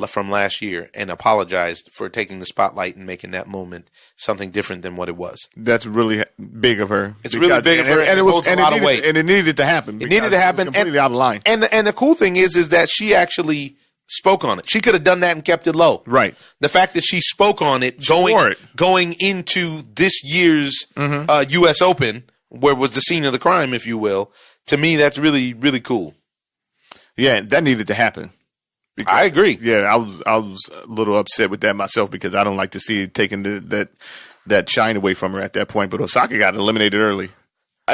from last year and apologized for taking the spotlight and making that moment something different than what it was. That's really big of her. It's really big of her, and it holds a lot of weight. And it needed to happen. It needed to happen. It was completely out of line. And the cool thing is that she actually spoke on it. She could have done that and kept it low. Right. The fact that she spoke on it going into this year's U.S. Open, where it was the scene of the crime, if you will, to me, that's really, really cool. Yeah, that needed to happen. Because, I agree. Yeah, I was a little upset with that myself because I don't like to see it taking that shine away from her at that point. But Osaka got eliminated early.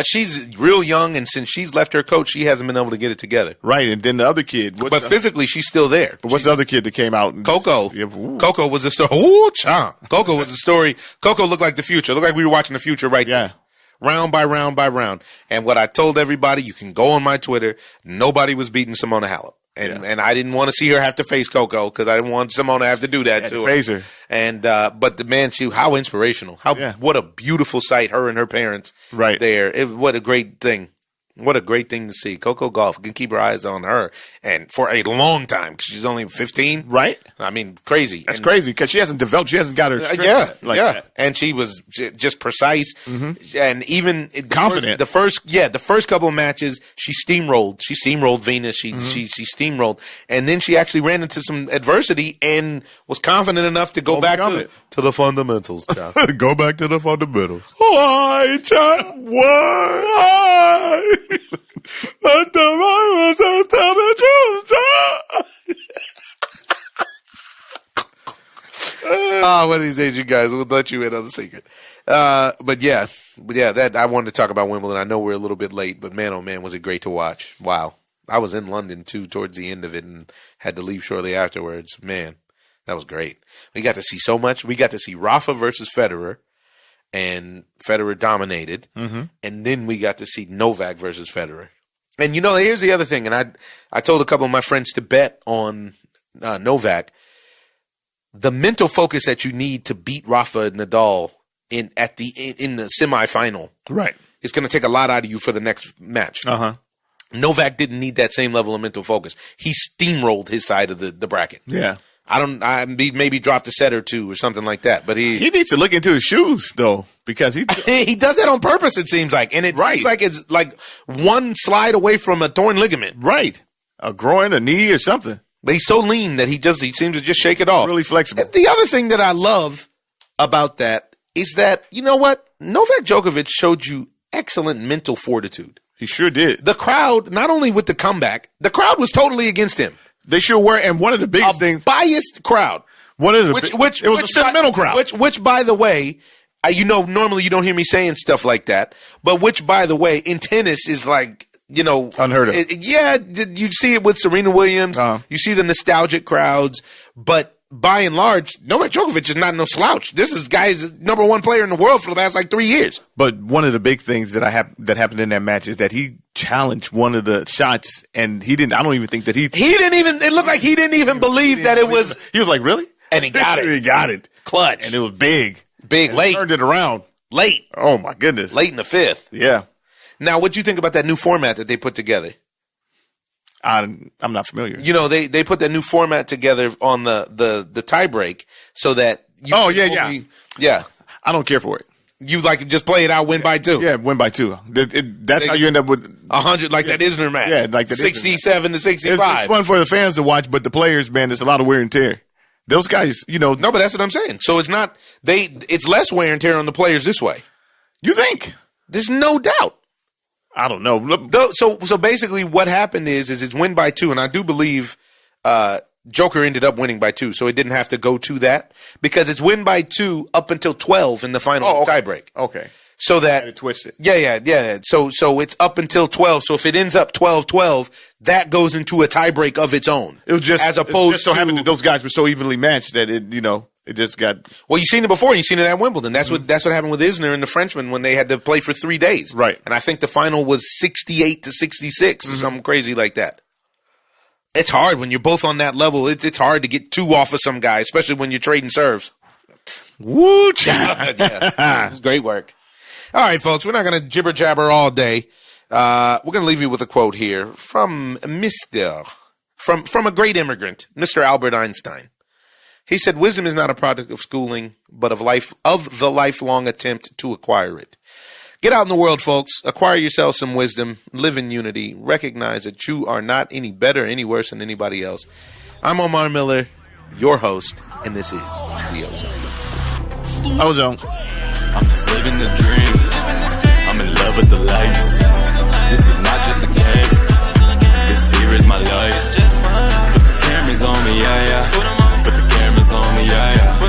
She's real young, and since she's left her coach, she hasn't been able to get it together. Right, and then the other kid. But physically, she's still there. But what's the other kid that came out? Coco. Coco was the story. Ooh, chomp. Coco was the story. Coco looked like the future. Looked like we were watching the future right there. Round by round by round. And what I told everybody, you can go on my Twitter, nobody was beating Simona Halep. And I didn't want to see her have to face Coco because I didn't want Simona to have to do that to her. Face her. And but the man, how inspirational! What a beautiful sight! Her and her parents, right there. What a great thing! What a great thing to see. Coco Gauff can keep her eyes on her, and for a long time because she's only 15. Right. I mean, crazy. That's crazy because she hasn't developed. She hasn't got her. That. And she was just precise and even confident. The first couple of matches she steamrolled. She steamrolled Venus. She steamrolled, and then she actually ran into some adversity and was confident enough to go back to the fundamentals. Go back to the fundamentals. Why, child? Why? Let the Bible say tell the truth, one of these days, you guys, we'll let you in on the secret. But yeah, that I wanted to talk about Wimbledon. I know we're a little bit late, but man, oh man, was it great to watch. Wow. I was in London too towards the end of it and had to leave shortly afterwards. Man, that was great. We got to see so much. We got to see Rafa versus Federer, and Federer dominated. And then we got to see Novak versus Federer. And here's the other thing. And I told a couple of my friends to bet on Novak. The mental focus that you need to beat Rafa Nadal in the semifinal, right, is going to take a lot out of you for the next match. Novak didn't need that same level of mental focus. He steamrolled his side of the bracket. Yeah. He maybe dropped a set or two or something like that, but he needs to look into his shoes though, because he does that on purpose. It seems like, and it seems like it's like one slide away from a torn ligament, right? A groin, a knee, or something. But he's so lean that he seems to just shake it off. Really flexible. And the other thing that I love about that is that Novak Djokovic showed you excellent mental fortitude. He sure did. The crowd, not only with the comeback, the crowd was totally against him. They sure were, and one of the biggest things, biased crowd. One of the it was a sentimental crowd. Which, by the way, normally you don't hear me saying stuff like that, but which, by the way, in tennis is like unheard of. You see it with Serena Williams. You see the nostalgic crowds, but by and large, Novak Djokovic is not no slouch. This is guy's number one player in the world for the last 3 years. But one of the big things that happened in that match is that he challenged one of the shots, and he didn't. I don't even think that he didn't even. It looked like he didn't even believe that it was. He was like, "Really?" And he got it. He got it. Clutch. And it was big. Late. Turned it around. Late. Oh my goodness. Late in the fifth. Yeah. Now, what do you think about that new format that they put together? I'm not familiar. They put that new format together on the tie break so that yeah. I don't care for it. You just play it out, win by 2. Yeah, win by 2. That's how you end up with 100, like that Isner match. Yeah, like that 67 to 65. It's fun for the fans to watch, but the players, man, there's a lot of wear and tear. Those guys, No, but that's what I'm saying. So it's not it's less wear and tear on the players this way. You think? There's no doubt. I don't know. So basically what happened is it's win by 2, and I do believe Joker ended up winning by 2, so it didn't have to go to that because it's win by 2 up until 12 in the final tiebreak. Okay. So that it twisted. Yeah. So it's up until 12. So if it ends up 12-12, that goes into a tiebreak of its own. It was just as opposed just so to happened that those guys were so evenly matched that it just got. Well, you've seen it before. You've seen it at Wimbledon. That's what happened with Isner and the Frenchman when they had to play for 3 days. Right. And I think the final was 68-66 or something crazy like that. It's hard when you're both on that level. It's hard to get 2 off of some guy, especially when you're trading serves. Woo! Yeah. It's great work. All right, folks, we're not going to jibber jabber all day. We're going to leave you with a quote here from from a great immigrant, Mr. Albert Einstein. He said, "Wisdom is not a product of schooling, but of the lifelong attempt to acquire it." Get out in the world, folks. Acquire yourself some wisdom. Live in unity. Recognize that you are not any better, any worse than anybody else. I'm Omar Miller, your host, and this is the OZone. OZone. I'm just living the dream. I'm in love with the lights. This is not just a game. This here is my life. Put the cameras on me, yeah. Put the cameras on me, yeah.